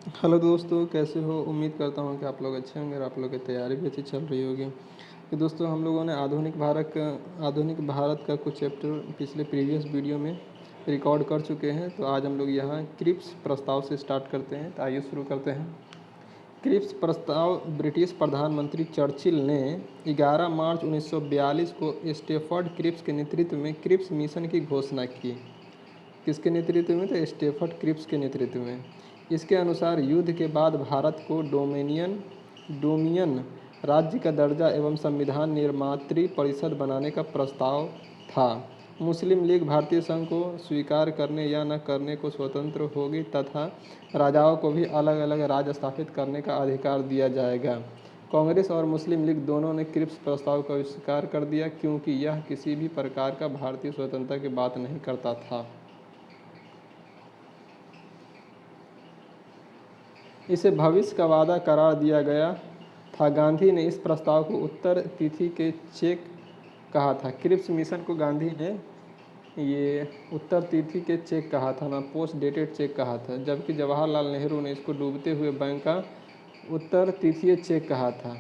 Hello दोस्तों, कैसे हो? उम्मीद करता हूँ कि आप लोग अच्छे होंगे और आप लोग की तैयारी भी अच्छी चल रही होगी। तो दोस्तों, हम लोगों ने आधुनिक भारत का कुछ चैप्टर पिछले प्रीवियस वीडियो में रिकॉर्ड कर चुके हैं। तो आज हम लोग यहाँ क्रिप्स प्रस्ताव से स्टार्ट करते हैं। तो आइए शुरू करते हैं। क्रिप्स प्रस्ताव ब्रिटिश प्रधानमंत्री चर्चिल ने 11 मार्च 1942 को स्टेफर्ड क्रिप्स के नेतृत्व में क्रिप्स मिशन की घोषणा की। किसके नेतृत्व में? तो स्टेफर्ड क्रिप्स के नेतृत्व में। इसके अनुसार युद्ध के बाद भारत को डोमिनियन राज्य का दर्जा एवं संविधान निर्मात्री परिषद बनाने का प्रस्ताव था। मुस्लिम लीग भारतीय संघ को स्वीकार करने या न करने को स्वतंत्र होगी तथा राजाओं को भी अलग अलग राज्य स्थापित करने का अधिकार दिया जाएगा। कांग्रेस और मुस्लिम लीग दोनों ने क्रिप्स प्रस्ताव को स्वीकार कर दिया क्योंकि यह किसी भी प्रकार का भारतीय स्वतंत्रता की बात नहीं करता था। इसे भविष्य का वादा करार दिया गया था। गांधी ने इस प्रस्ताव को उत्तर तिथि के चेक कहा था। क्रिप्स मिशन को गांधी ने ये उत्तर तिथि के चेक कहा था, ना पोस्ट डेटेड चेक कहा था। जबकि जवाहरलाल नेहरू ने इसको डूबते हुए बैंक का उत्तर तिथीय चेक कहा था।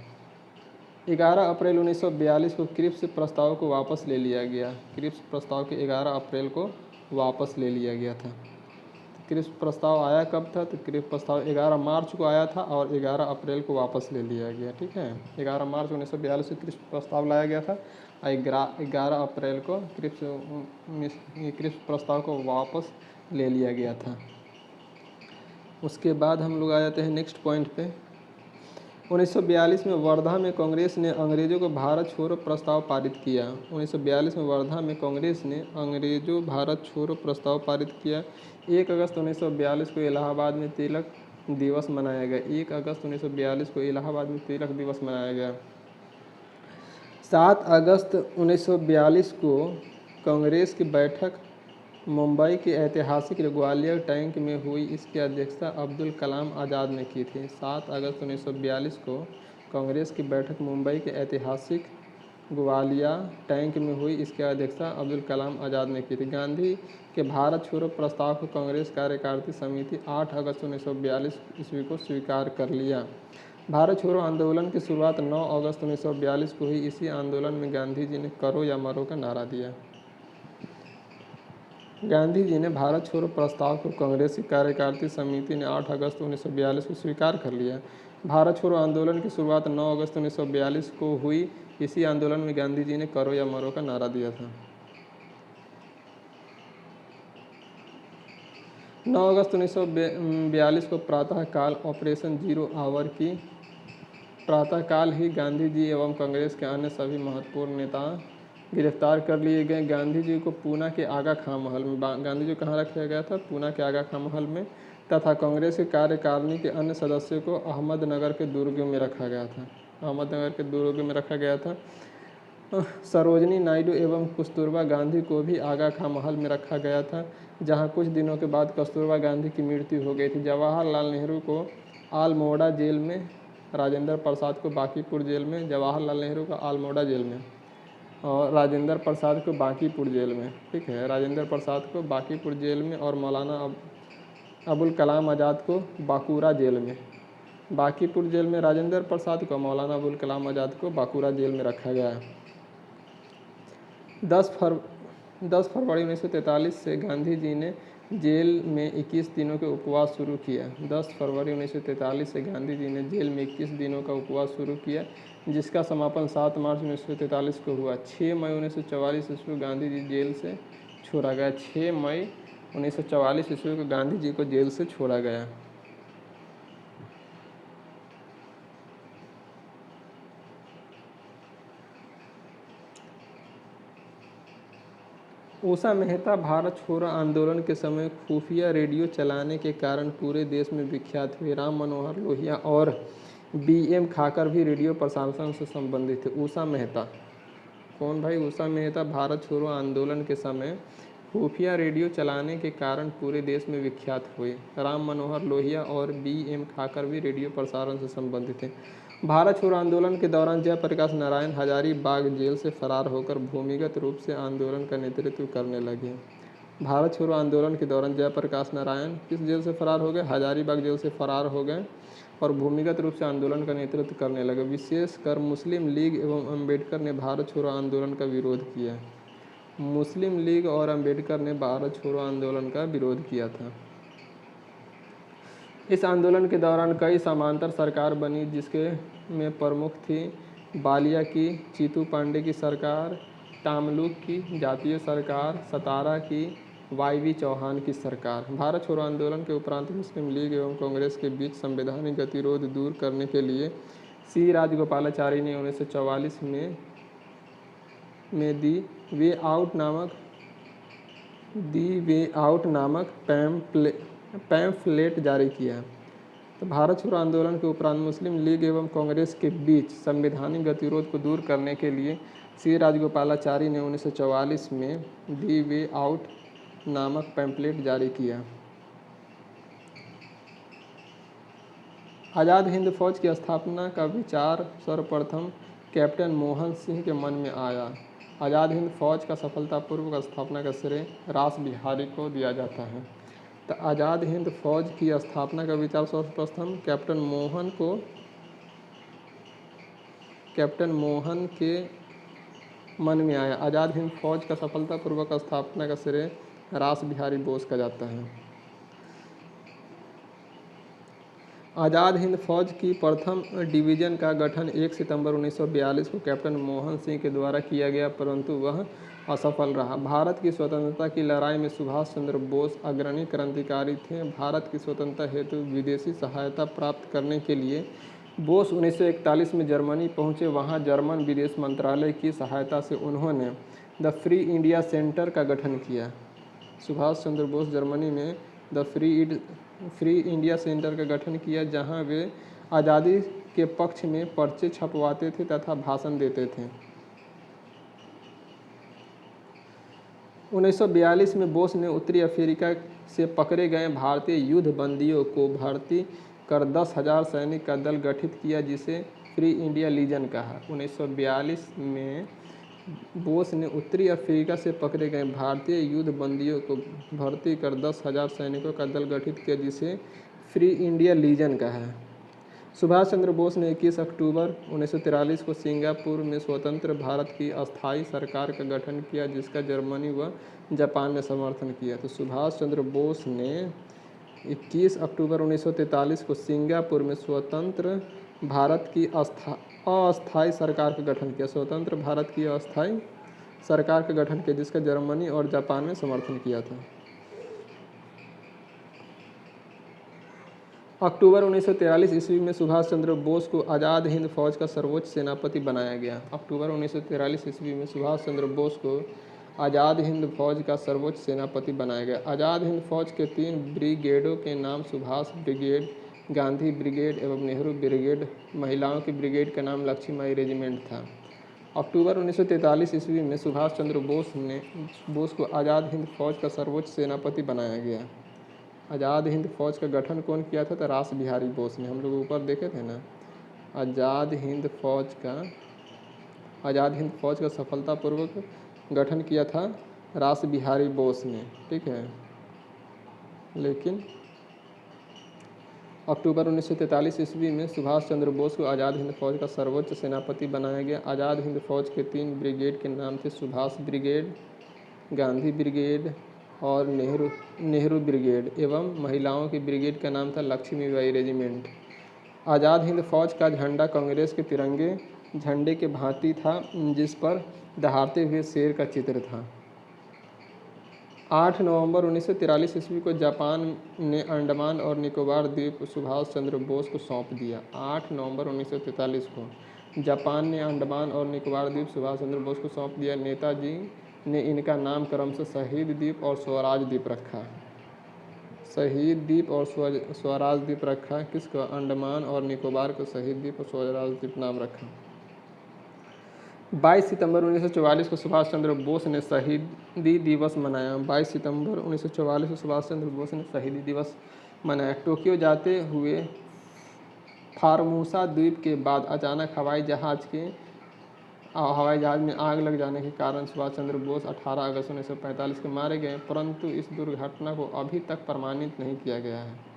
11 अप्रैल 1942 को क्रिप्स प्रस्ताव को वापस ले लिया गया। क्रिप्स प्रस्ताव के 11 अप्रैल को वापस ले लिया गया था। क्रिप्स प्रस्ताव आया कब था? तो क्रिप्स प्रस्ताव 11 मार्च को आया था और 11 अप्रैल को वापस ले लिया गया। ठीक है, 11 मार्च 1942 को क्रिप्स प्रस्ताव लाया गया था और 11 अप्रैल को क्रिप्स प्रस्ताव को वापस ले लिया गया था। उसके बाद हम लोग आ जाते हैं नेक्स्ट पॉइंट पे। 1942 में वर्धा में कांग्रेस ने अंग्रेजों को भारत छोड़ो प्रस्ताव पारित किया। 1942 में वर्धा में कांग्रेस ने अंग्रेजों भारत छोड़ो प्रस्ताव पारित किया। 1 अगस्त 1942 को इलाहाबाद में तिलक दिवस मनाया गया। 1 अगस्त 1942 को इलाहाबाद में तिलक दिवस मनाया गया। 7 अगस्त 1942 को कांग्रेस की बैठक मुंबई के ऐतिहासिक ग्वालियर टैंक में हुई। इसकी अध्यक्षता अब्दुल कलाम आज़ाद ने की थी। 7 अगस्त 1942 को कांग्रेस की बैठक मुंबई के ऐतिहासिक ग्वालिया टैंक में हुई। इसकी अध्यक्षता अब्दुल कलाम आज़ाद ने की थी। गांधी के भारत छोड़ो प्रस्ताव को कांग्रेस कार्यकारिणी समिति 8 अगस्त 1942 ईस्वी को स्वीकार कर लिया। भारत छोड़ो आंदोलन की शुरुआत 9 अगस्त 1942 को हुई। इसी आंदोलन में गांधी जी ने करो या मरो का नारा दिया। गांधी जी ने भारत छोड़ो प्रस्ताव को कांग्रेस की कार्यकारिणी समिति ने 8 अगस्त 1942 को स्वीकार कर लिया। भारत छोड़ो आंदोलन की शुरुआत 9 अगस्त 1942 को हुई। इसी आंदोलन में गांधी जी ने करो या मरो का नारा दिया था। 9 अगस्त 1942 को प्रातःकाल ऑपरेशन जीरो आवर की प्रातःकाल ही गांधी जी एवं कांग्रेस के अन्य सभी महत्वपूर्ण नेता गिरफ्तार कर लिए गए। गांधी जी को पूना के आगा खां महल में गांधी जी कहाँ रखा गया था? पूना के आगा खां महल में। तथा कांग्रेस के कार्यकारिणी के अन्य सदस्यों को अहमदनगर के दुर्ग में रखा गया था। अहमदनगर के दुर्ग में रखा गया था। सरोजनी नायडू एवं कस्तूरबा गांधी को भी आगा खां महल में रखा गया था, जहां कुछ दिनों के बाद कस्तूरबा गांधी की मृत्यु हो गई थी। जवाहरलाल नेहरू को आलमोड़ा जेल में, राजेंद्र प्रसाद को बांकीपुर जेल में। जवाहरलाल नेहरू को आलमोड़ा जेल में और राजेंद्र प्रसाद को बांकीपुर जेल में। ठीक है, राजेंद्र प्रसाद को बांकीपुर जेल में और मौलाना अबुल कलाम आज़ाद को बांकुरा जेल में। बांकीपुर जेल में राजेंद्र प्रसाद को, मौलाना अबुल कलाम आज़ाद को बांकुरा जेल में रखा गया। 10 फरवरी 1943 से गांधी जी ने जेल में 21 दिनों के उपवास शुरू किया। 10 फरवरी 1943 से गांधी जी ने जेल में 21 दिनों का उपवास शुरू किया, जिसका समापन 7 मार्च 1943 को हुआ। 6 मई 1944 ईस्वी को गांधी जी जेल से छोड़ा गया। 6 मई 1944 ईस्वी को गांधी जी को जेल से छोड़ा गया। उषा मेहता भारत छोड़ो आंदोलन के समय खुफिया रेडियो चलाने के कारण पूरे देश में विख्यात हुए। राम मनोहर लोहिया और BM खाकर भी रेडियो प्रसारण से संबंधित थे। उषा मेहता कौन भाई? उषा मेहता भारत छोड़ो आंदोलन के समय खुफिया रेडियो चलाने के कारण पूरे देश में विख्यात हुए। राम मनोहर लोहिया और BM खाकर भी रेडियो प्रसारण से संबंधित थे। भारत छोड़ो आंदोलन के दौरान जयप्रकाश नारायण हजारीबाग जेल से फरार होकर भूमिगत रूप से आंदोलन का नेतृत्व करने लगे। भारत छोड़ो आंदोलन के दौरान जयप्रकाश नारायण किस जेल से फरार हो गए? हजारीबाग जेल से फरार हो गए और भूमिगत रूप से आंदोलन का नेतृत्व करने लगे। विशेषकर मुस्लिम लीग एवं अम्बेडकर ने भारत छोड़ो आंदोलन का विरोध किया। मुस्लिम लीग और अम्बेडकर ने भारत छोड़ो आंदोलन का विरोध किया था। इस आंदोलन के दौरान कई समांतर सरकार बनी, जिसके में प्रमुख थी बालिया की, चीतू पांडे की सरकार, तामलुक की जातीय सरकार, सतारा की, वाईवी चौहान की सरकार। भारत छोड़ो आंदोलन के उपरांत मुस्लिम लीग एवं कांग्रेस के बीच संवैधानिक गतिरोध दूर करने के लिए सी राजगोपालाचारी ने 1944 में दी वे आउट नामक पैम्फलेट जारी किया। तो भारत छोड़ो आंदोलन के उपरांत मुस्लिम लीग एवं कांग्रेस के बीच संवैधानिक गतिरोध को दूर करने के लिए सी राजगोपालाचारी ने 1944 में दी वे आउट नामक पैम्फलेट जारी किया। आज़ाद हिंद फौज की स्थापना का विचार सर्वप्रथम कैप्टन मोहन सिंह के मन में आया। आज़ाद हिंद फौज का सफलतापूर्वक स्थापना का श्रेय रास बिहारी को दिया जाता है। तो आज़ाद हिंद फौज की स्थापना का विचार सर्वप्रथम कैप्टन मोहन के मन में आया। आज़ाद हिंद फौज का सफलतापूर्वक स्थापना का श्रेय रास बिहारी बोस का जाता है। आज़ाद हिंद फौज की प्रथम डिवीज़न का गठन 1 सितंबर 1942 को कैप्टन मोहन सिंह के द्वारा किया गया, परंतु वह असफल रहा। भारत की स्वतंत्रता की लड़ाई में सुभाष चंद्र बोस अग्रणी क्रांतिकारी थे। भारत की स्वतंत्रता हेतु विदेशी सहायता प्राप्त करने के लिए बोस 1941 में जर्मनी पहुंचे। वहां जर्मन विदेश मंत्रालय की सहायता से उन्होंने द फ्री इंडिया सेंटर का गठन किया। सुभाष चंद्र बोस जर्मनी में द फ्री इंडिया सेंटर का गठन किया, जहां वे आज़ादी के पक्ष में पर्चे छपवाते थे तथा भाषण देते थे। 1942 में बोस ने उत्तरी अफ्रीका से पकड़े गए भारतीय युद्ध बंदियों को भर्ती कर 10,000 सैनिक का दल गठित किया, जिसे फ्री इंडिया लीजन कहा। 1942 में बोस ने उत्तरी अफ्रीका से पकड़े गए भारतीय युद्ध बंदियों को भर्ती कर 10,000 सैनिकों का दल गठित किया, जिसे फ्री इंडिया लीजन कहा। सुभाष चंद्र बोस ने 21 अक्टूबर 1943 को सिंगापुर में स्वतंत्र भारत की अस्थायी सरकार का गठन किया, जिसका जर्मनी व जापान ने समर्थन किया। तो सुभाष चंद्र बोस ने 21 अक्टूबर 1943 को सिंगापुर में स्वतंत्र भारत की अस्थायी सरकार का गठन किया। स्वतंत्र भारत की अस्थायी सरकार का गठन किया, जिसका जर्मनी और जापान ने समर्थन किया था। अक्टूबर 1943 ईस्वी में सुभाष चंद्र बोस को आज़ाद हिंद फौज का सर्वोच्च सेनापति बनाया गया। अक्टूबर 1943 ईस्वी में सुभाष चंद्र बोस को आज़ाद हिंद फौज का सर्वोच्च सेनापति बनाया गया। आज़ाद हिंद फौज के 3 ब्रिगेडों के नाम सुभाष ब्रिगेड, गांधी ब्रिगेड एवं नेहरू ब्रिगेड। महिलाओं की ब्रिगेड का नाम लक्ष्मीबाई रेजिमेंट था। अक्टूबर 1943 ईस्वी में सुभाष चंद्र बोस को आज़ाद हिंद फौज का सर्वोच्च सेनापति बनाया गया। आज़ाद हिंद फौज का गठन कौन किया था? तो रास बिहारी बोस ने। हम लोग ऊपर देखे थे ना, आज़ाद हिंद फौज का सफलतापूर्वक गठन किया था रास बिहारी बोस ने, ठीक है। लेकिन अक्टूबर 1943 ईस्वी में सुभाष चंद्र बोस को आज़ाद हिंद फौज का सर्वोच्च सेनापति बनाया गया। आज़ाद हिंद फौज के 3 ब्रिगेड के नाम थे सुभाष ब्रिगेड, गांधी ब्रिगेड और नेहरू ब्रिगेड एवं महिलाओं की ब्रिगेड का नाम था लक्ष्मीबाई रेजिमेंट। आज़ाद हिंद फौज का झंडा कांग्रेस के तिरंगे झंडे के भांति था, जिस पर दहाड़ते हुए शेर का चित्र था। 8 नवंबर 1943 ईस्वी को जापान ने अंडमान और निकोबार द्वीप सुभाष चंद्र बोस को सौंप दिया। 8 नवंबर 1943 को जापान ने अंडमान और निकोबार द्वीप सुभाष चंद्र बोस को सौंप दिया। नेताजी ने इनका नाम क्रमशः शहीद द्वीप और स्वराज द्वीप रखा। शहीद द्वीप और स्वराज द्वीप रखा। किसको? अंडमान और निकोबार को शहीद द्वीप और स्वराज द्वीप नाम रखा। 22 सितंबर 1944 को सुभाष चंद्र बोस ने शहीदी दिवस मनाया। 22 सितंबर 1944 को सुभाष चंद्र बोस ने शहीदी दिवस मनाया। टोक्यो जाते हुए फार्मूसा द्वीप के बाद अचानक हवाई जहाज़ के हवाई जहाज़ में आग लग जाने के कारण सुभाष चंद्र बोस 18 अगस्त 1945 को मारे गए, परंतु इस दुर्घटना को अभी तक प्रमाणित नहीं किया गया है।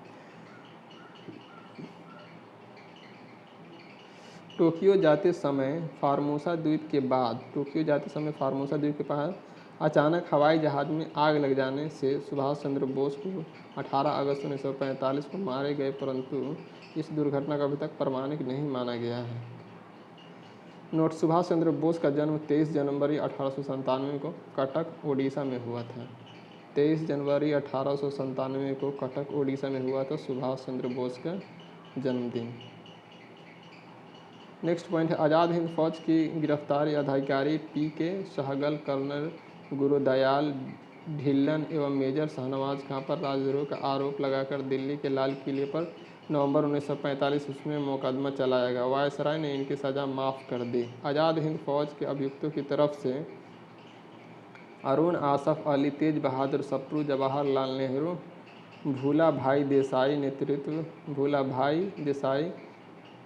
टोक्यो जाते समय फार्मोसा द्वीप के बाद अचानक हवाई जहाज़ में आग लग जाने से सुभाष चंद्र बोस को 18 अगस्त 1945 को मारे गए, परंतु इस दुर्घटना का अभी तक प्रमाणित नहीं माना गया है। नोट: सुभाष चंद्र बोस का जन्म 23 जनवरी 1897 को कटक, ओडिशा में हुआ था। 23 जनवरी 1897 को कटक, ओडिशा में हुआ था सुभाष चंद्र बोस का जन्मदिन। नेक्स्ट पॉइंट है, आज़ाद हिंद फौज की गिरफ्तारी अधिकारी पी.के. सहगल, कर्नल गुरुदयाल ढिल्लन एवं मेजर शाहनवाज खां पर राजद्रोह का आरोप लगाकर दिल्ली के लाल किले पर नवंबर 1945 ईस्वी में मुकदमा चलाया गया। वायसराय ने इनकी सज़ा माफ़ कर दी। आज़ाद हिंद फौज के अभियुक्तों की तरफ से अरुण आसफ अली, तेज बहादुर सप्रू, जवाहरलाल नेहरू, भूलाभाई देसाई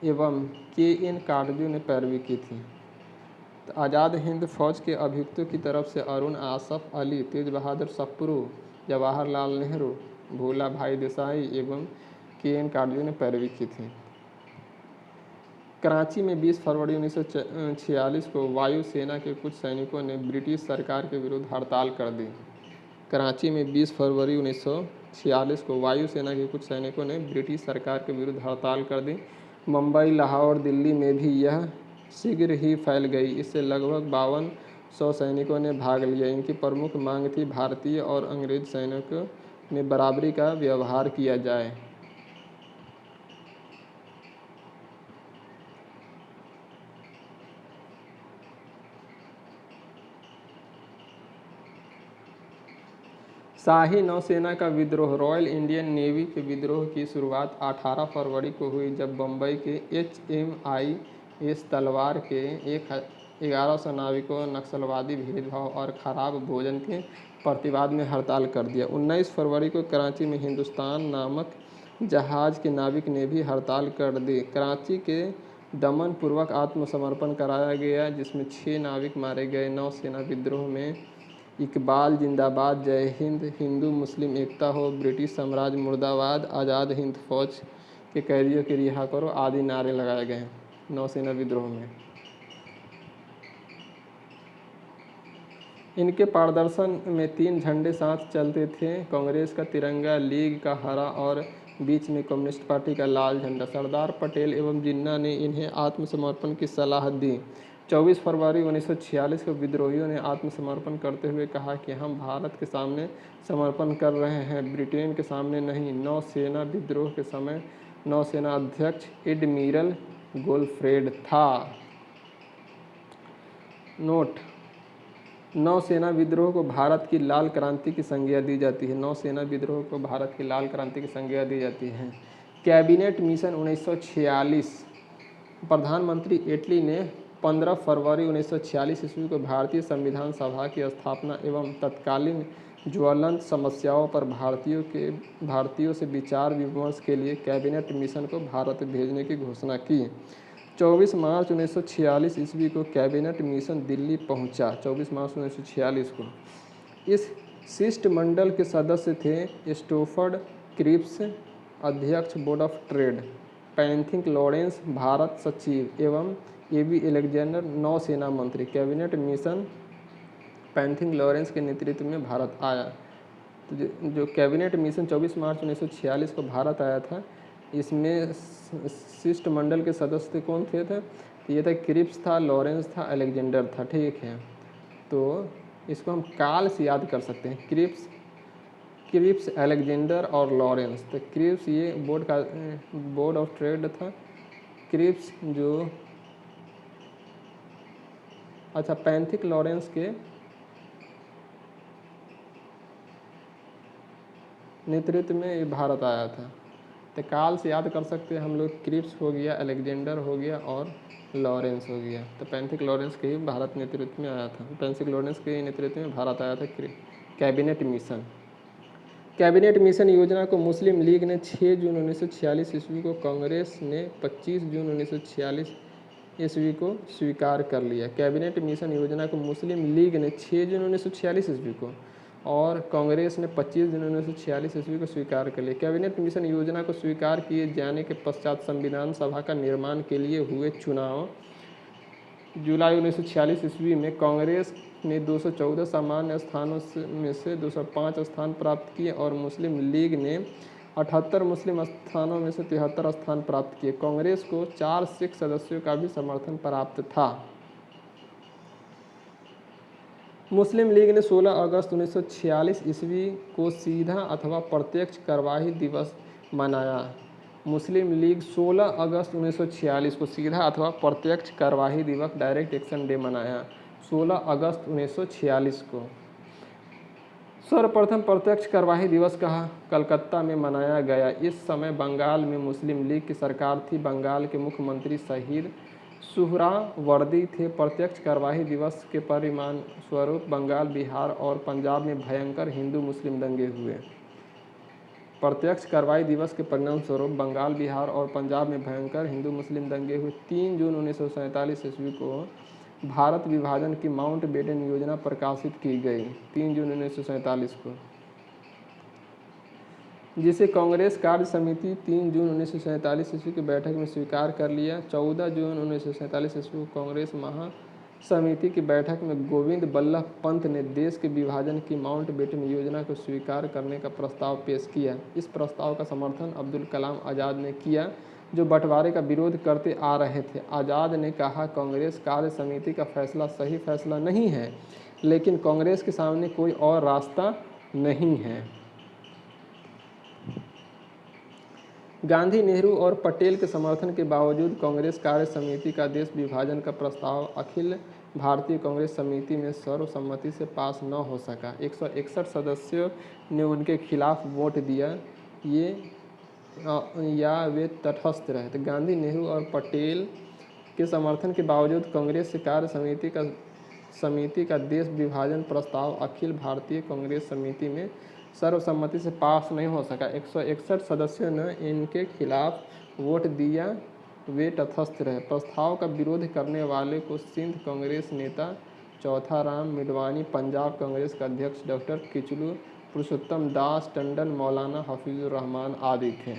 एवं के.एन. काटजू ने पैरवी की थी। तो आज़ाद हिंद फौज के अभियुक्तों की तरफ से अरुण आसफ अली, तेज बहादुर सप्रू, जवाहरलाल नेहरू, भूलाभाई देसाई एवं के.एन. काटजू ने पैरवी की थी। कराची में 20 फरवरी 1946 को वायुसेना के कुछ सैनिकों ने ब्रिटिश सरकार के विरुद्ध हड़ताल कर दी। कराची में 20 फरवरी 1946 को वायुसेना के कुछ सैनिकों ने ब्रिटिश सरकार के विरुद्ध हड़ताल कर दी। मुंबई, लाहौर, दिल्ली में भी यह शीघ्र ही फैल गई। इससे लगभग 5200 सैनिकों ने भाग लिया। इनकी प्रमुख मांग थी भारतीय और अंग्रेज सैनिकों में बराबरी का व्यवहार किया जाए। शाही नौसेना का विद्रोह। रॉयल इंडियन नेवी के विद्रोह की शुरुआत 18 फरवरी को हुई, जब बम्बई के HMIS तलवार के 1100 नाविकों नक्सलवादी भेदभाव और खराब भोजन के प्रतिवाद में हड़ताल कर दिया। 19 फरवरी को कराची में हिंदुस्तान नामक जहाज़ के नाविक ने भी हड़ताल कर दी। कराची के दमन पूर्वक आत्मसमर्पण कराया गया, जिसमें 6 नाविक मारे गए। नौसेना विद्रोह में इकबाल जिंदाबाद, जय हिंद, हिंदू मुस्लिम एकता हो, ब्रिटिश साम्राज्य मुर्दाबाद, आज़ाद हिंद फौज के कैदियों के रिहा करो आदि नारे लगाए गए नौसेना विद्रोह में। इनके प्रदर्शन में 3 झंडे साथ चलते थे, कांग्रेस का तिरंगा, लीग का हरा और बीच में कम्युनिस्ट पार्टी का लाल झंडा। सरदार पटेल एवं जिन्ना ने इन्हें आत्मसमर्पण की सलाह दी। 24 फरवरी 1946 को विद्रोहियों ने आत्मसमर्पण करते हुए कहा कि हम भारत के सामने समर्पण कर रहे हैं, ब्रिटेन के सामने नहीं। नौसेना विद्रोह के समय नौसेना अध्यक्ष एडमिरल गोल्फ्रेड था। नोट: नौसेना विद्रोह को भारत की लाल क्रांति की संज्ञा दी जाती है। नौसेना विद्रोह को भारत की लाल क्रांति की संज्ञा दी जाती है। Cabinet mission 1946। प्रधानमंत्री एटली ने 15 फरवरी 1946 ईस्वी को भारतीय संविधान सभा की स्थापना एवं तत्कालीन ज्वलंत समस्याओं पर भारतीयों से विचार विमर्श के लिए कैबिनेट मिशन को भारत भेजने की घोषणा की। 24 मार्च 1946 ईस्वी को कैबिनेट मिशन दिल्ली पहुंचा। 24 मार्च 1946 को इस शिष्टमंडल के सदस्य थे स्टोफर्ड क्रिप्स, अध्यक्ष board of trade, Pethick Lawrence, Bharat सचिव, एवं A.B. अलेक्जेंडर, नौसेना मंत्री। कैबिनेट मिशन पैंथिक लॉरेंस के नेतृत्व में भारत आया। तो जो कैबिनेट मिशन 24 मार्च 1946 को भारत आया था, इसमें शिष्टमंडल के सदस्य कौन थे? ये था क्रिप्स था, लॉरेंस था, अलेक्जेंडर था। ठीक है, तो इसको हम काल से याद कर सकते हैं। क्रिप्स, अलेक्जेंडर और लॉरेंस। तो क्रिप्स ये बोर्ड ऑफ ट्रेड था। क्रिप्स जो पैंथिक लॉरेंस के नेतृत्व में ये भारत आया था। तो काल से याद कर सकते हैं हम लोग। क्रिप्स हो गया, अलेक्जेंडर हो गया और लॉरेंस हो गया। तो पैंथिक लॉरेंस के ही भारत नेतृत्व में आया था। पैंथिक लॉरेंस के नेतृत्व में भारत आया था कैबिनेट मिशन। कैबिनेट मिशन योजना को मुस्लिम लीग ने 6 जून 1946 ईस्वी को, कांग्रेस ने 25 जून 1946 ईस्वी को स्वीकार कर लिया। कैबिनेट मिशन योजना को मुस्लिम लीग ने 6 जून 1946 ईस्वी को और कांग्रेस ने 25 जून 1946 ईस्वी को स्वीकार कर लिया। कैबिनेट मिशन योजना को स्वीकार किए जाने के पश्चात संविधान सभा का निर्माण के लिए हुए चुनाव जुलाई 1946 ईस्वी में कांग्रेस ने 214 सामान्य स्थानों में से 205 स्थान प्राप्त किए और मुस्लिम लीग ने 78 मुस्लिम स्थानों में से 73 स्थान प्राप्त किए। कांग्रेस को 4 सिख सदस्यों का भी समर्थन प्राप्त था। मुस्लिम लीग ने 16 अगस्त 1946 ईस्वी को सीधा अथवा प्रत्यक्ष कार्यवाही दिवस मनाया। मुस्लिम लीग 16 अगस्त 1946 को सीधा अथवा प्रत्यक्ष कार्यवाही दिवस डायरेक्ट एक्शन डे मनाया। 16 अगस्त 1946 को सर्वप्रथम प्रत्यक्ष कार्यवाही दिवस कहा कलकत्ता में मनाया गया। इस समय बंगाल में मुस्लिम लीग की सरकार थी। बंगाल के मुख्यमंत्री शहीद सुहरावर्दी थे। प्रत्यक्ष कार्यवाही दिवस के परिणाम स्वरूप बंगाल, बिहार और पंजाब में भयंकर हिंदू मुस्लिम दंगे हुए। प्रत्यक्ष कार्रवाई दिवस के परिणाम स्वरूप बंगाल, बिहार और पंजाब में भयंकर हिंदू मुस्लिम दंगे हुए। 3 जून 1947 ईस्वी को भारत विभाजन की माउंटबेटन योजना प्रकाशित की गई। 3 जून 1947 को, जिसे कांग्रेस कार्य समिति 3 जून 1947 ईस्वी की बैठक में स्वीकार कर लिया। 14 जून 1947 ईस्वी को कांग्रेस महासमिति की बैठक में गोविंद बल्लभ पंत ने देश के विभाजन की माउंटबेटन योजना को स्वीकार करने का प्रस्ताव पेश किया। इस प्रस्ताव का समर्थन अब्दुल कलाम आज़ाद ने किया, जो बंटवारे का विरोध करते आ रहे थे। आज़ाद ने कहा, कांग्रेस कार्य समिति का फैसला सही फैसला नहीं है, लेकिन कांग्रेस के सामने कोई और रास्ता नहीं है। गांधी, नेहरू और पटेल के समर्थन के बावजूद कांग्रेस कार्य समिति का देश विभाजन का प्रस्ताव अखिल भारतीय कांग्रेस समिति में सर्वसम्मति से पास न हो सका। 161 सदस्यों ने उनके खिलाफ वोट दिया, या वे तटस्थ रहे। तो गांधी, नेहरू और पटेल के समर्थन के बावजूद कांग्रेस कार्य समिति का देश विभाजन प्रस्ताव अखिल भारतीय कांग्रेस समिति में सर्वसम्मति से पास नहीं हो सका। 161 सदस्यों ने इनके खिलाफ वोट दिया, वे तटस्थ रहे। प्रस्ताव का विरोध करने वाले को सिंध कांग्रेस नेता चौथाराम मिडवानी, पंजाब कांग्रेस का अध्यक्ष डॉक्टर किचलू पुरुषोत्तम दास टंडन, मौलाना हफीजुर रहमान आदि थे।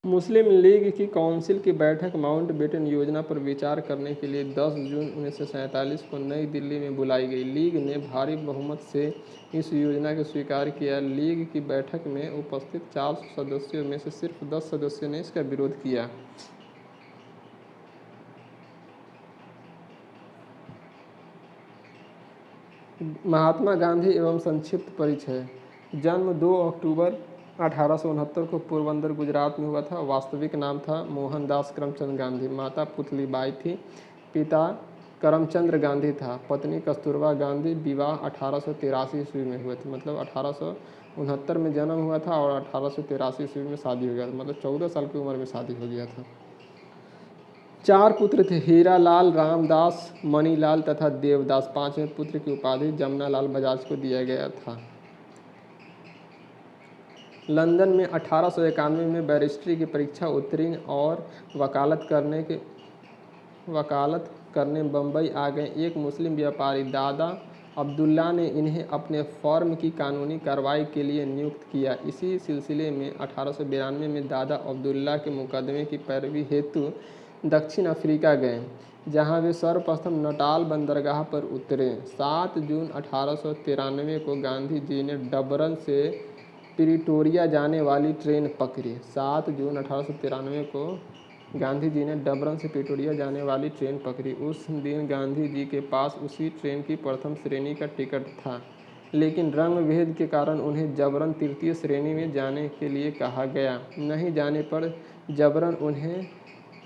मुस्लिम लीग की काउंसिल की बैठक माउंटबेटन योजना पर विचार करने के लिए 10 जून 1947 को नई दिल्ली में बुलाई गई। लीग ने भारी बहुमत से इस योजना को स्वीकार किया। लीग की बैठक में उपस्थित 400 सदस्यों में से सिर्फ 10 सदस्यों ने इसका विरोध किया। महात्मा गांधी एवं संक्षिप्त परिचय। जन्म 2 अक्टूबर 1869 को पोरबंदर, गुजरात में हुआ था। वास्तविक नाम था मोहनदास करमचंद गांधी। माता पुतलीबाई थी। पिता करमचंद्र गांधी था। पत्नी कस्तूरबा गांधी। विवाह 1883 ईस्वी में हुए थे, मतलब 1869 में जन्म हुआ था और 1883 ईस्वी में शादी हो गया था, मतलब 14 साल की उम्र में शादी हो गया था। 4 पुत्र थे, हीरालाल, रामदास, मणिलाल तथा देवदास। 5वें पुत्र की उपाधि जमनालाल बजाज को दिया गया था। लंदन में 1891 में बैरिस्ट्री की परीक्षा उत्तीर्ण और वकालत करने बम्बई आ गए। एक मुस्लिम व्यापारी दादा अब्दुल्ला ने इन्हें अपने फर्म की कानूनी कार्रवाई के लिए नियुक्त किया। इसी सिलसिले में 1892 में दादा अब्दुल्ला के मुकदमे की पैरवी हेतु दक्षिण अफ्रीका गए, जहां वे सर्वप्रथम नटाल बंदरगाह पर उतरे। 7 जून 1893 को गांधी जी ने डबरन से प्रिटोरिया जाने वाली ट्रेन पकड़ी। 7 जून 1893 को गांधी जी ने डबरन से प्रिटोरिया जाने वाली ट्रेन पकड़ी। उस दिन गांधी जी के पास उसी ट्रेन की प्रथम श्रेणी का टिकट था, लेकिन रंग भेद के कारण उन्हें जबरन तृतीय श्रेणी में जाने के लिए कहा गया। नहीं जाने पर जबरन उन्हें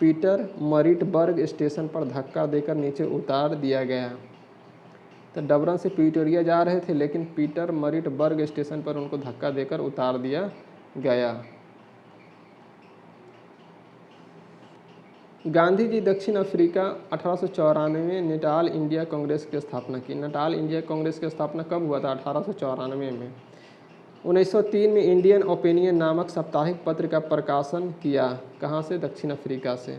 पीटर मरिटबर्ग स्टेशन पर धक्का देकर नीचे उतार दिया गया। तो डबरन से प्रिटोरिया जा रहे थे, लेकिन पीटर मरिटबर्ग स्टेशन पर उनको धक्का देकर उतार दिया गया। गांधी जी दक्षिण अफ्रीका 1894 में नटाल इंडिया कांग्रेस की स्थापना की। नटाल इंडिया कांग्रेस की स्थापना कब हुआ था? 1894 में। 1903 में इंडियन ओपिनियन नामक साप्ताहिक पत्र का प्रकाशन किया। कहाँ से? दक्षिण अफ्रीका से।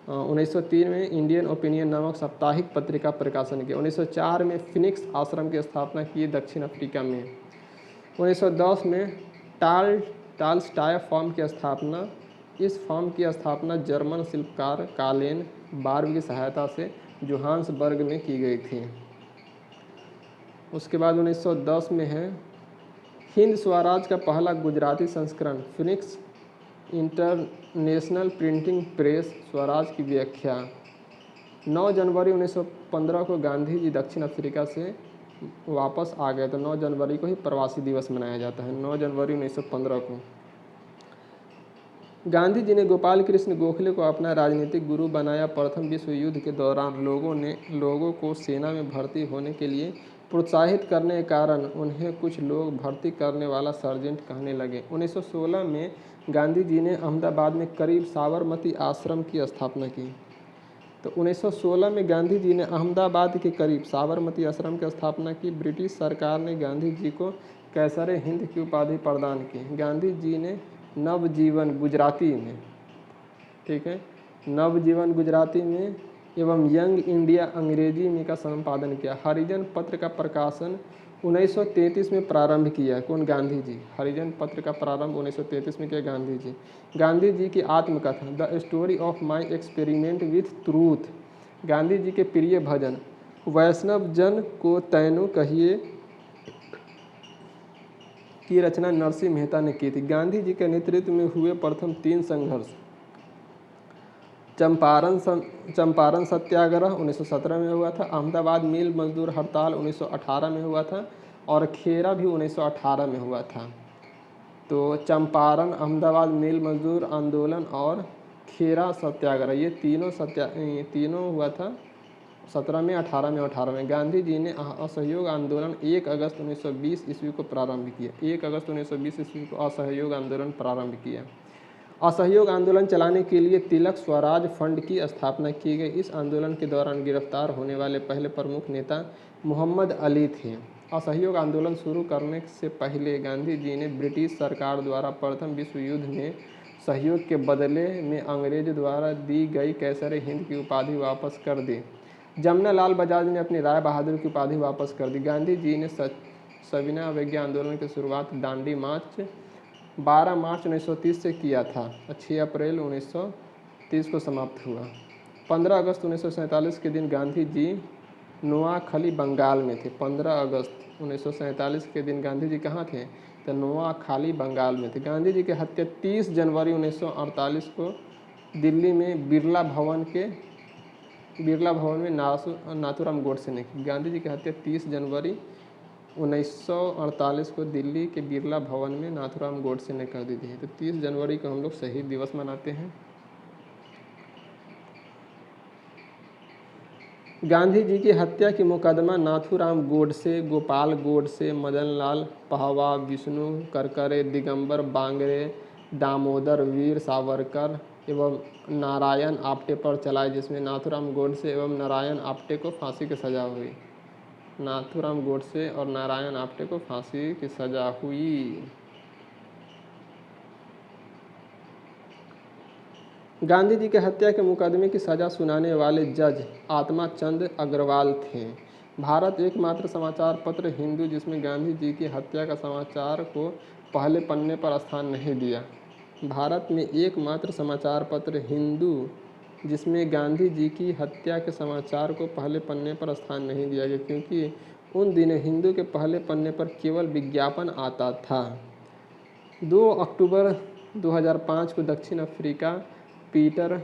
1903 में इंडियन ओपिनियन नामक साप्ताहिक पत्र का प्रकाशन किया। 1904 में फिनिक्स आश्रम की स्थापना की दक्षिण अफ्रीका में। 1910 में टालस्टॉय फर्म की स्थापना। इस फर्म की स्थापना जर्मन शिल्पकार कालेन बार्ब की सहायता से जोहान्सबर्ग में की गई थी। उसके बाद 1910 में है हिंद स्वराज का पहला गुजराती संस्करण, Phoenix international printing press, Swaraj की व्याख्या। 9 जनवरी 1915 को गांधी जी दक्षिण अफ्रीका से वापस आ गए, तो 9 जनवरी को ही प्रवासी दिवस मनाया जाता है, 9 जनवरी 1915 को। गांधी जी ने गोपाल कृष्ण गोखले को अपना राजनीतिक गुरु बनाया। प्रथम विश्व युद्ध के दौरान लोगों को सेना में भर्ती होने के लिए प्रोत्साहित करने के कारण उन्हें कुछ लोग भर्ती करने वाला सर्जेंट कहने लगे। 1916 में गांधी जी ने अहमदाबाद में करीब साबरमती आश्रम की स्थापना की। तो 1916 में गांधी जी ने अहमदाबाद के करीब साबरमती आश्रम की स्थापना की। ब्रिटिश सरकार ने गांधी जी को कैसर हिंद की उपाधि प्रदान की। गांधी जी ने नवजीवन गुजराती में, ठीक है, नवजीवन गुजराती में एवं यंग इंडिया अंग्रेजी में का संपादन किया। हरिजन पत्र का प्रकाशन 1933 में प्रारंभ किया। कौन? गांधी जी। हरिजन पत्र का प्रारंभ 1933 में किया गांधी जी। गांधी जी की आत्मकथा the story of my experiment with truth. Gandhi ji के प्रिय भजन वैष्णव जन को तैनु कहिए की रचना नरसिंह मेहता ने की थी। गांधी जी के नेतृत्व में हुए प्रथम 3 संघर्ष, चंपारण सत्याग्रह 1917 में हुआ था, अहमदाबाद मिल मजदूर हड़ताल 1918 में हुआ था और खेरा भी 1918 में हुआ था। तो चंपारण, अहमदाबाद मिल मजदूर आंदोलन और खेरा सत्याग्रह, ये तीनों हुआ था 17 में, 18 में, 18 में। गांधी जी ने असहयोग आंदोलन 1 अगस्त 1920 ईस्वी को प्रारंभ किया। 1 अगस्त 1920 ईस्वी को असहयोग आंदोलन प्रारंभ किया। असहयोग आंदोलन चलाने के लिए तिलक स्वराज फंड की स्थापना की गई। इस आंदोलन के दौरान गिरफ्तार होने वाले पहले प्रमुख नेता मोहम्मद अली थे। असहयोग आंदोलन शुरू करने से पहले गांधी जी ने ब्रिटिश सरकार द्वारा प्रथम विश्व युद्ध में सहयोग के बदले में अंग्रेज द्वारा दी गई कैसर हिंद की उपाधि वापस कर दी। जमुना लाल बजाज ने अपनी राय बहादुर की उपाधि वापस कर दी। गांधी जी ने सविनय अवज्ञा आंदोलन की शुरुआत दांडी मार्च 12 मार्च 1930 से किया था। 6 अप्रैल 1930 को समाप्त हुआ। 15 अगस्त 1947 के दिन गांधी जी नोआखली बंगाल में थे। 15 अगस्त 1947 के दिन गांधी जी कहाँ थे? तो नोआखाली बंगाल में थे। गांधी जी की हत्या 30 जनवरी 1948 को दिल्ली में बिरला भवन में नाथूराम गोडसे ने की। गांधी जी की हत्या 30 जनवरी 1948 को दिल्ली के बिरला भवन में नाथूराम गोडसे ने कर दी थी। तो 30 जनवरी को हम लोग शहीद दिवस मनाते हैं। गांधी जी की हत्या की मुकदमा नाथूराम गोडसे, गोपाल गोडसे, मदन लाल पहवा, विष्णु करकरे, दिगंबर बांगरे, दामोदर वीर सावरकर एवं नारायण आप्टे पर चलाए, जिसमें नाथूराम गोडसे एवं नारायण आप्टे को फांसी की सजा हुई। नाथूराम गोडसे और नारायण आप्टे को फांसी की सजा हुई। गांधी जी के हत्या के मुकदमे की सजा सुनाने वाले जज आत्मा चंद अग्रवाल थे। भारत एकमात्र समाचार पत्र हिंदू जिसमें गांधी जी की हत्या का समाचार को पहले पन्ने पर स्थान नहीं दिया। भारत में एकमात्र समाचार पत्र हिंदू जिसमें गांधी जी की हत्या के समाचार को पहले पन्ने पर स्थान नहीं दिया गया, क्योंकि उन दिनों हिंदू के पहले पन्ने पर केवल विज्ञापन आता था। 2 अक्टूबर 2005 को दक्षिण अफ्रीका पीटर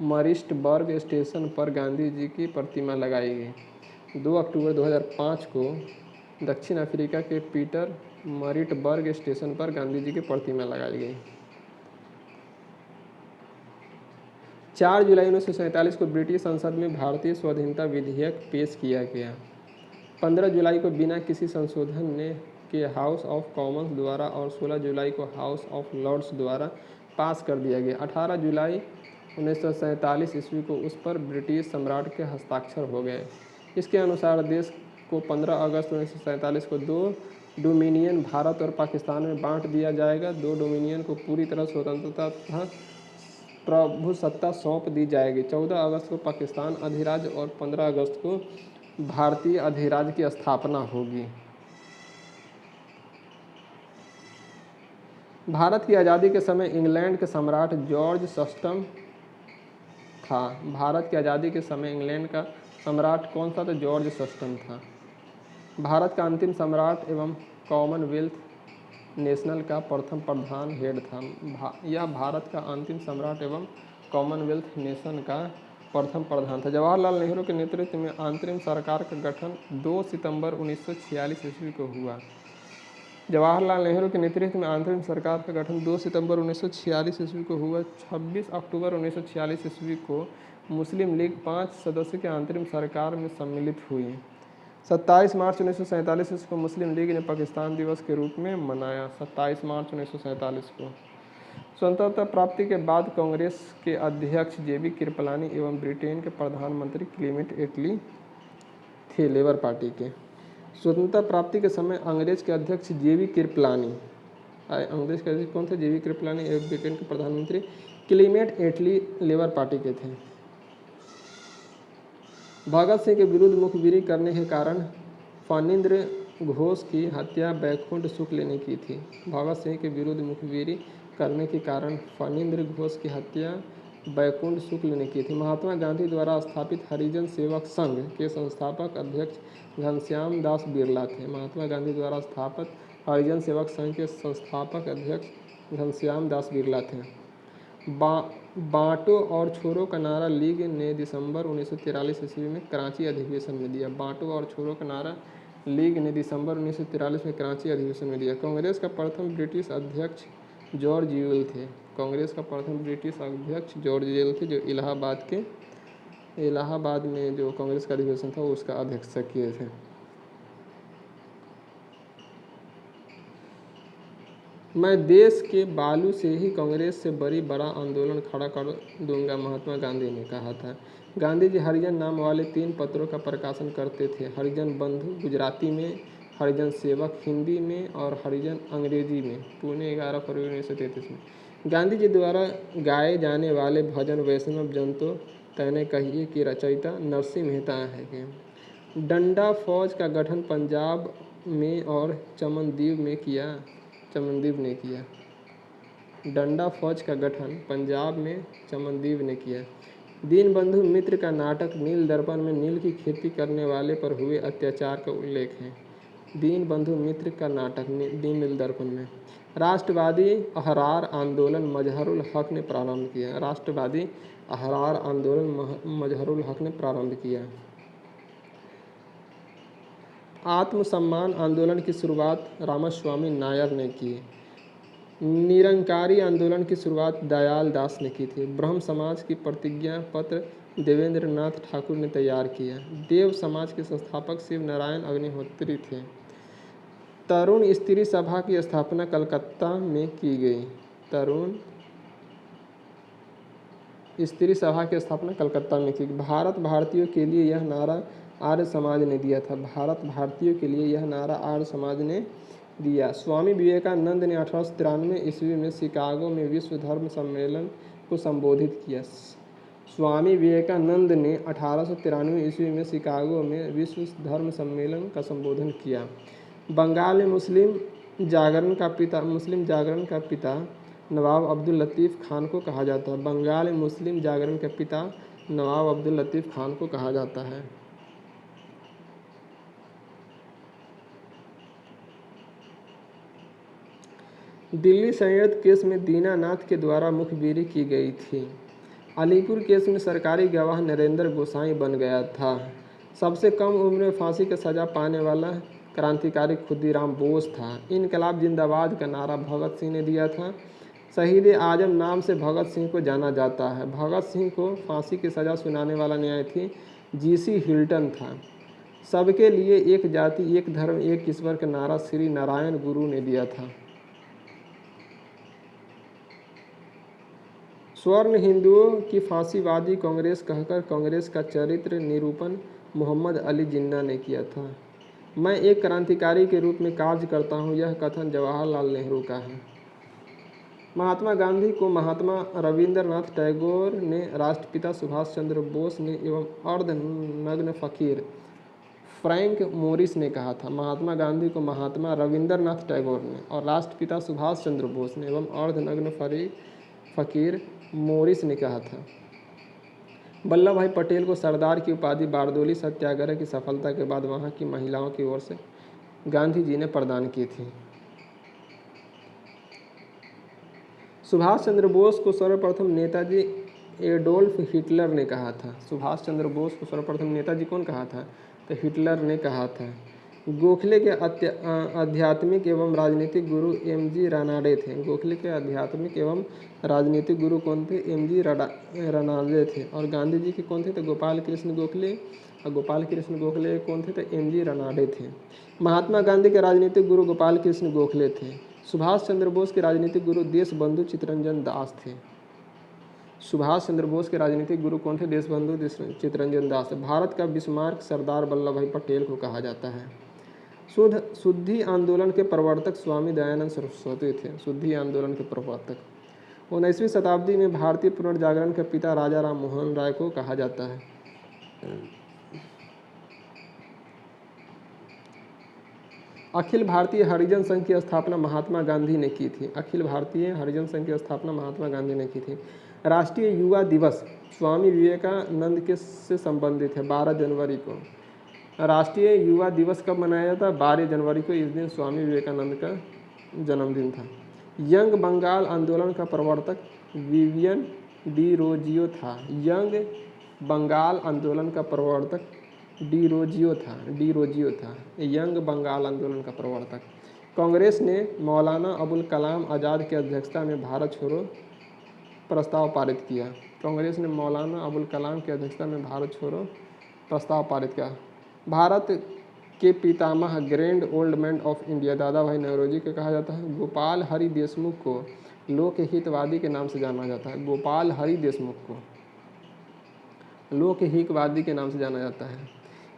मरिट्सबर्ग स्टेशन पर गांधी जी की प्रतिमा लगाई गई। 2 अक्टूबर 2005 को दक्षिण अफ्रीका के पीटर मरिट्सबर्ग स्टेशन पर गांधी जी की प्रतिमा लगाई गई। 4 जुलाई 1947 को ब्रिटिश संसद में भारतीय स्वाधीनता विधेयक पेश किया गया। 15 जुलाई को बिना किसी संशोधन के हाउस ऑफ कॉमन्स द्वारा और 16 जुलाई को हाउस ऑफ लॉर्ड्स द्वारा पास कर दिया गया। 18 जुलाई 1947 ईस्वी को उस पर ब्रिटिश सम्राट के हस्ताक्षर हो गए। इसके अनुसार देश को 15 अगस्त 1947 को दो डोमिनियन भारत और पाकिस्तान में बांट दिया जाएगा। दो डोमिनियन को पूरी तरह स्वतंत्रता तथा प्रभुसत्ता सौंप दी जाएगी। 14 अगस्त को पाकिस्तान अधिराज्य और 15 अगस्त को भारतीय अधिराज्य की स्थापना होगी। भारत की आज़ादी के समय इंग्लैंड के सम्राट जॉर्ज सस्टम था। भारत की आज़ादी के समय इंग्लैंड का सम्राट कौन सा था? जॉर्ज सस्टम था। भारत का अंतिम सम्राट एवं कॉमनवेल्थ नेशनल का प्रथम प्रधान हेड था। यह भारत का अंतिम सम्राट एवं कॉमनवेल्थ नेशन का प्रथम प्रधान था। जवाहरलाल नेहरू के नेतृत्व में अंतरिम सरकार का गठन 2 सितंबर 1946 ईस्वी को हुआ। जवाहरलाल नेहरू के नेतृत्व में अंतरिम सरकार का गठन 2 सितंबर 1946 ईस्वी को हुआ। 26 अक्टूबर 1946 ईस्वी को मुस्लिम लीग 5 सदस्य के अंतरिम सरकार में सम्मिलित हुई। 27 मार्च 1947 ईस्वी को मुस्लिम लीग ने पाकिस्तान दिवस के रूप में मनाया। 27 मार्च 1947 को स्वतंत्रता प्राप्ति के बाद कांग्रेस के अध्यक्ष जेबी कृपलानी एवं ब्रिटेन के प्रधानमंत्री क्लीमेंट एटली थे। लेबर पार्टी के स्वतंत्रता प्राप्ति के समय अंग्रेज के अध्यक्ष जेबी कृपलानी, अंग्रेज के अध्यक्ष कौन थे? जेबी कृपलानी एवं ब्रिटेन के प्रधानमंत्री क्लीमेंट एटली लेबर पार्टी के थे। भगत सिंह के विरुद्ध मुखबिरी करने के कारण फणींद्र घोष की हत्या बैकुंठ शुक्ल ने की थी। भगत सिंह के विरुद्ध मुखबिरी करने के कारण फणींद्र घोष की हत्या बैकुंठ शुक्ल ने की थी। महात्मा गांधी द्वारा स्थापित हरिजन सेवक संघ के संस्थापक अध्यक्ष घनश्याम दास बिरला थे। महात्मा गांधी द्वारा स्थापित हरिजन सेवक संघ के संस्थापक अध्यक्ष घनश्याम दास बिरला थे। बांटो और छोड़ो का नारा लीग ने दिसंबर 1943 ईस्वी में कराची अधिवेशन में दिया। बांटो और छोड़ो का नारा लीग ने दिसंबर 1943 में कराची अधिवेशन में दिया। कांग्रेस का प्रथम ब्रिटिश अध्यक्ष जॉर्ज यूएल थे। कांग्रेस का प्रथम ब्रिटिश अध्यक्ष जॉर्ज यूएल थे, जो इलाहाबाद में जो कांग्रेस का अधिवेशन था उसका अध्यक्षता किए थे। मैं देश के बालू से ही कांग्रेस से बड़ा आंदोलन खड़ा कर दूंगा, महात्मा गांधी ने कहा था। गांधी जी हरिजन नाम वाले 3 पत्रों का प्रकाशन करते थे। हरिजन बंधु गुजराती में, हरिजन सेवक हिंदी में और हरिजन अंग्रेजी में। पुणे 11 फरवरी 1933 में। गांधी जी द्वारा गाए जाने वाले भजन वैष्णव जन तो तैने कहिए की रचयिता नरसिंह मेहता है। डंडा फौज का गठन पंजाब में और चमनदीव ने किया। डंडा फौज का गठन पंजाब में चमनदीव ने किया। दीनबंधु मित्र का नाटक नील दर्पण में नील की खेती करने वाले पर हुए अत्याचार का उल्लेख है। दीनबंधु मित्र का नाटक नील दर्पण में। राष्ट्रवादी अहरार आंदोलन मजहरुल हक ने प्रारंभ किया। राष्ट्रवादी अहरार आंदोलन मजहरुल हक ने प्रारंभ किया। आत्मसम्मान आंदोलन की शुरुआत रामास्वामी नायर ने की। निरंकारी आंदोलन की शुरुआत दयाल दास ने की थी। ब्रह्म समाज की प्रतिज्ञा पत्र देवेंद्र नाथ ठाकुर ने तैयार किया। देव समाज के संस्थापक शिव नारायण अग्निहोत्री थे। तरुण स्त्री सभा की स्थापना कलकत्ता में की गई। तरुण स्त्री सभा की स्थापना कलकत्ता में की। भारत भारतीयों के लिए यह नारा आर्य समाज ने दिया था। भारत भारतीयों के लिए यह नारा आर्य समाज ने दिया। स्वामी विवेकानंद ने 1893 ईस्वी में शिकागो में विश्व धर्म सम्मेलन को संबोधित किया। स्वामी विवेकानंद ने 1893 ईस्वी में शिकागो में विश्व धर्म सम्मेलन का संबोधन किया। बंगाल में मुस्लिम जागरण का पिता नवाब अब्दुल लतीफ़ खान को कहा जाता है। बंगाल में मुस्लिम जागरण के पिता नवाब अब्दुल लतीफ़ खान को कहा जाता है। दिल्ली संयंत्र केस में दीनानाथ के द्वारा मुखबिरी की गई थी। अलीपुर केस में सरकारी गवाह नरेंद्र गोसाई बन गया था। सबसे कम उम्र में फांसी की सजा पाने वाला क्रांतिकारी खुदीराम बोस था। इनकलाब जिंदाबाद का नारा भगत सिंह ने दिया था। शहीद आजम नाम से भगत सिंह को जाना जाता है। भगत सिंह को फांसी की सजा सुनाने वाला न्यायाधीश जीसी हिल्टन था। सबके लिए एक जाति एक धर्म एक ईश्वर का नारा श्री नारायण गुरु ने दिया था। स्वर्ण हिंदुओं की फांसीवादी कांग्रेस कहकर कांग्रेस का चरित्र निरूपण मोहम्मद अली जिन्ना ने किया था। मैं एक क्रांतिकारी के रूप में कार्य करता हूँ, यह कथन जवाहरलाल नेहरू का है। महात्मा गांधी को महात्मा रविंद्रनाथ टैगोर ने, राष्ट्रपिता सुभाष चंद्र बोस ने एवं अर्धनग्न फकीर फ्रैंक मोरिस ने कहा था। महात्मा गांधी को महात्मा रविंद्रनाथ टैगोर ने और राष्ट्रपिता सुभाष चंद्र बोस ने एवं अर्धनग्न फकीर मोरिस ने कहा था। वल्लभ भाई पटेल को सरदार की उपाधि बारदोली सत्याग्रह की सफलता के बाद वहां की महिलाओं की ओर से गांधी जी ने प्रदान की थी। सुभाष चंद्र बोस को सर्वप्रथम नेताजी एडोल्फ हिटलर ने कहा था। सुभाष चंद्र बोस को सर्वप्रथम नेताजी कौन कहा था? तो हिटलर ने कहा था। गोखले के आध्यात्मिक एवं राजनीतिक गुरु एम.जी. रानाडे थे। गोखले के आध्यात्मिक एवं राजनीतिक गुरु कौन थे? एम.जी. रानाडे थे। और गांधी जी के कौन थे? तो गोपाल कृष्ण गोखले। और गोपाल कृष्ण गोखले कौन थे? तो एम.जी. रानाडे थे। महात्मा गांधी के राजनीतिक गुरु गोपाल कृष्ण गोखले थे। सुभाष चंद्र बोस के राजनीतिक गुरु देशबंधु चित्तरंजन दास थे। सुभाष चंद्र बोस के राजनीतिक गुरु कौन थे? देशबंधु चित्तरंजन दास। भारत का बिस्मार्क सरदार वल्लभ भाई पटेल को कहा जाता है। शुद्धि आंदोलन के प्रवर्तक स्वामी दयानंद सरस्वती थे। शुद्धि आंदोलन के प्रवर्तक। 19वीं शताब्दी में भारतीय पुनर्जागरण के पिता राजा राम मोहन राय को कहा जाता है। अखिल भारतीय हरिजन संघ की स्थापना महात्मा गांधी ने की थी। अखिल भारतीय हरिजन संघ की स्थापना महात्मा गांधी ने की थी। राष्ट्रीय युवा दिवस स्वामी विवेकानंद के से संबंधित है, 12 जनवरी को। राष्ट्रीय युवा दिवस कब मनाया जाता है? 12 जनवरी को। इस दिन स्वामी विवेकानंद का जन्मदिन था। यंग बंगाल आंदोलन का प्रवर्तक विवियन डी रोजियो था। यंग बंगाल आंदोलन का प्रवर्तक डी रोजियो था। यंग बंगाल आंदोलन का प्रवर्तक। कांग्रेस ने मौलाना अबुल कलाम आज़ाद की अध्यक्षता में भारत छोड़ो प्रस्ताव पारित किया। कांग्रेस ने मौलाना अबुल कलाम की अध्यक्षता में भारत छोड़ो प्रस्ताव पारित किया। भारत के पितामह grand old man of India Dadabhai Naoroji को कहा जाता है। गोपाल हरि देशमुख को लोकहितवादी के नाम से जाना जाता है। गोपाल हरि देशमुख को लोकहितवादी के नाम से जाना जाता है।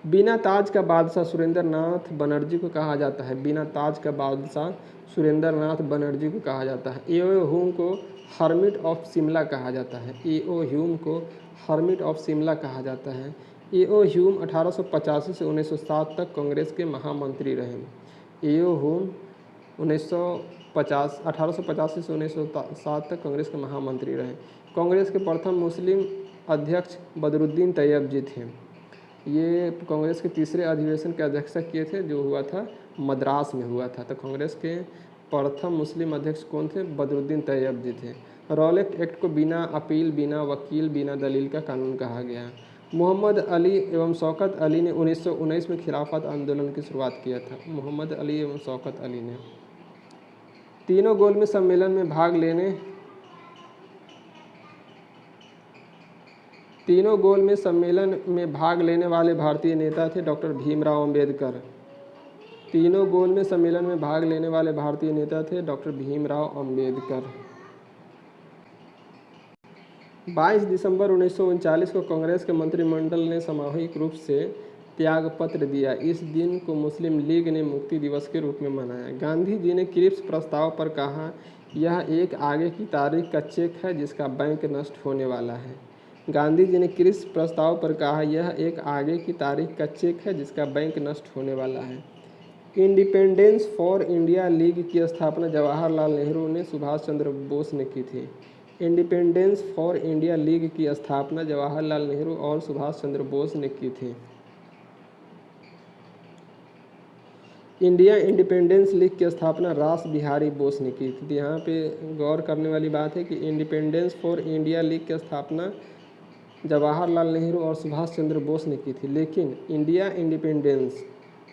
बिना ताज का बादशाह सुरेंद्र नाथ बनर्जी को कहा जाता है। बिना ताज का बादशाह सुरेंद्र नाथ बनर्जी को कहा जाता है। ए.ओ. ह्यूम को हर्मिट ऑफ शिमला कहा जाता है। ए.ओ. ह्यूम को हर्मिट ऑफ शिमला कहा जाता है। ए.ओ. ह्यूम 1885 से 1907 तक कांग्रेस के महामंत्री रहे। ए.ओ. ह्यूम 1885 से 1907 तक कांग्रेस के महामंत्री रहे। कांग्रेस के प्रथम मुस्लिम अध्यक्ष बदरुद्दीन तैयब जी थे। ये कांग्रेस के तीसरे अधिवेशन के अध्यक्षता किए थे, जो हुआ था मद्रास में हुआ था। तो कांग्रेस के प्रथम मुस्लिम अध्यक्ष कौन थे? बदरुद्दीन तैयब जी थे। रॉलेट एक्ट को बिना अपील, बिना वकील, बिना दलील का कानून कहा गया। मोहम्मद अली एवं शौकत अली ने 1919 में खिलाफत आंदोलन की शुरुआत किया था। मोहम्मद अली एवं शौकत अली ने तीनों गोलमेज सम्मेलन में भाग लेने वाले भारतीय नेता थे डॉक्टर भीमराव अम्बेडकर। तीनों गोलमेज सम्मेलन में भाग लेने वाले भारतीय नेता थे डॉक्टर भीमराव अम्बेडकर। 22 दिसंबर 1939 को कांग्रेस के मंत्रिमंडल ने सामूहिक रूप से त्यागपत्र दिया। इस दिन को मुस्लिम लीग ने मुक्ति दिवस के रूप में मनाया। गांधी जी ने क्रिप्स प्रस्ताव पर कहा, यह एक आगे की तारीख का चेक है जिसका बैंक नष्ट होने वाला है। गांधी जी ने क्रिप्स प्रस्ताव पर कहा, यह एक आगे की तारीख का चेक है जिसका बैंक नष्ट होने वाला है। इंडिपेंडेंस फॉर इंडिया लीग की स्थापना जवाहरलाल नेहरू ने सुभाष चंद्र बोस ने की थी। इंडिपेंडेंस फॉर इंडिया लीग की स्थापना जवाहरलाल नेहरू और सुभाष चंद्र बोस ने की थी। इंडिया इंडिपेंडेंस लीग की स्थापना रास बिहारी बोस ने की थी। यहाँ पे गौर करने वाली बात है कि इंडिपेंडेंस फॉर इंडिया लीग की स्थापना जवाहरलाल नेहरू और सुभाष चंद्र बोस ने की थी, लेकिन इंडिया इंडिपेंडेंस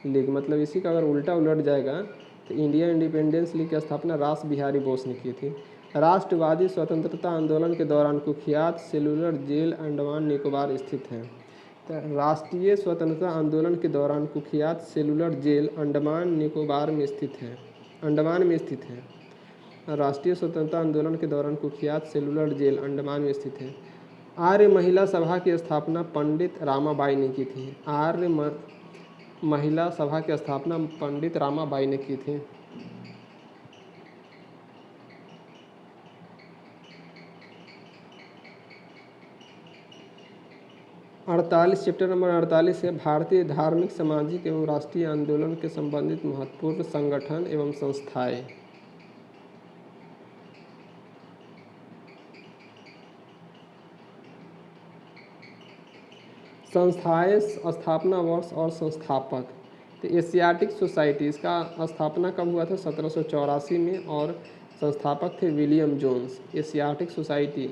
लीग मतलब इसी का अगर उल्टा उलट जाएगा तो इंडिया इंडिपेंडेंस लीग की स्थापना रास बिहारी बोस ने की थी। राष्ट्रवादी स्वतंत्रता आंदोलन के दौरान कुख्यात सेलुलर जेल अंडमान निकोबार स्थित है। तो राष्ट्रीय स्वतंत्रता आंदोलन के दौरान कुख्यात सेलुलर जेल अंडमान निकोबार में स्थित है। अंडमान में स्थित है। राष्ट्रीय स्वतंत्रता आंदोलन के दौरान कुख्यात सेलुलर जेल अंडमान में स्थित है। आर्य महिला सभा की स्थापना पंडित रामाबाई ने की थी। महिला सभा की स्थापना पंडित रामाबाई ने की थी। 48 चैप्टर नंबर 48 है भारतीय धार्मिक सामाजिक एवं राष्ट्रीय आंदोलन के संबंधित महत्वपूर्ण संगठन एवं संस्थाएं। संस्थाएं, स्थापना वर्ष और संस्थापक। तो एशियाटिक सोसाइटी, इसका स्थापना कब हुआ था? 1784 में, और संस्थापक थे विलियम जोन्स। एशियाटिक सोसाइटी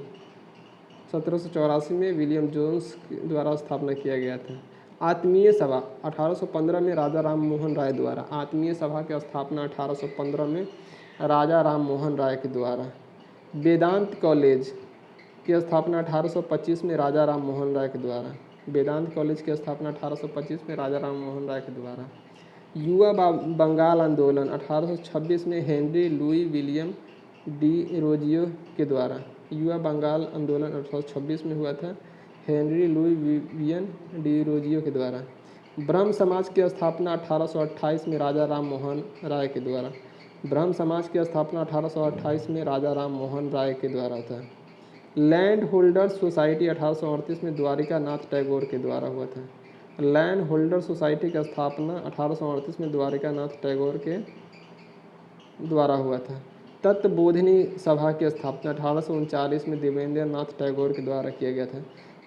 1784 में विलियम जोन्स द्वारा स्थापना किया गया था। आत्मीय सभा 1815 में राजा राम मोहन राय द्वारा। आत्मीय सभा की स्थापना 1815 में राजा राम मोहन राय के द्वारा। वेदांत कॉलेज की स्थापना 1825 में राजा राम मोहन राय के द्वारा। वेदांत कॉलेज की स्थापना 1825 में राजा राम मोहन राय के द्वारा। युवा बंगाल आंदोलन 1826 में हेनरी लुई विलियम डी रोजियो के द्वारा। युवा बंगाल आंदोलन 1826 में हुआ था, हेनरी लुई विलियम डी रोजियो के द्वारा। ब्रह्म समाज की स्थापना 1828 में राजा राम मोहन राय के द्वारा। ब्रह्म समाज की स्थापना 1828 में राजा राम मोहन राय के द्वारा था। लैंड होल्डर्स सोसाइटी 1838 में द्वारिका नाथ टैगोर के द्वारा हुआ था। लैंड होल्डर सोसाइटी की स्थापना 1838 में द्वारिका नाथ टैगोर के द्वारा हुआ था। तत्वबोधिनी सभा की स्थापना 1839 में देवेंद्र नाथ टैगोर के द्वारा किया गया था।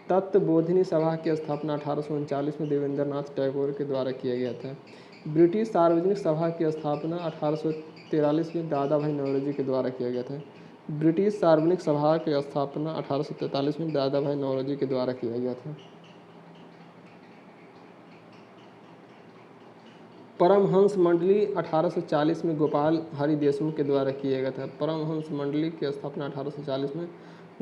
तत्वबोधिनी सभा की स्थापना 1839 में देवेंद्र नाथ टैगोर के द्वारा किया गया था। ब्रिटिश सार्वजनिक सभा की स्थापना 1843 में दादा भाई नौरोजी के द्वारा किया गया था। ब्रिटिश सार्वजनिक सभा की स्थापना 1843 में दादा भाई नौरोजी के द्वारा किया गया था। परमहंस मंडली 1840 में गोपाल हरि देशमुख के द्वारा किया गया था। परमहंस मंडली की स्थापना 1840 में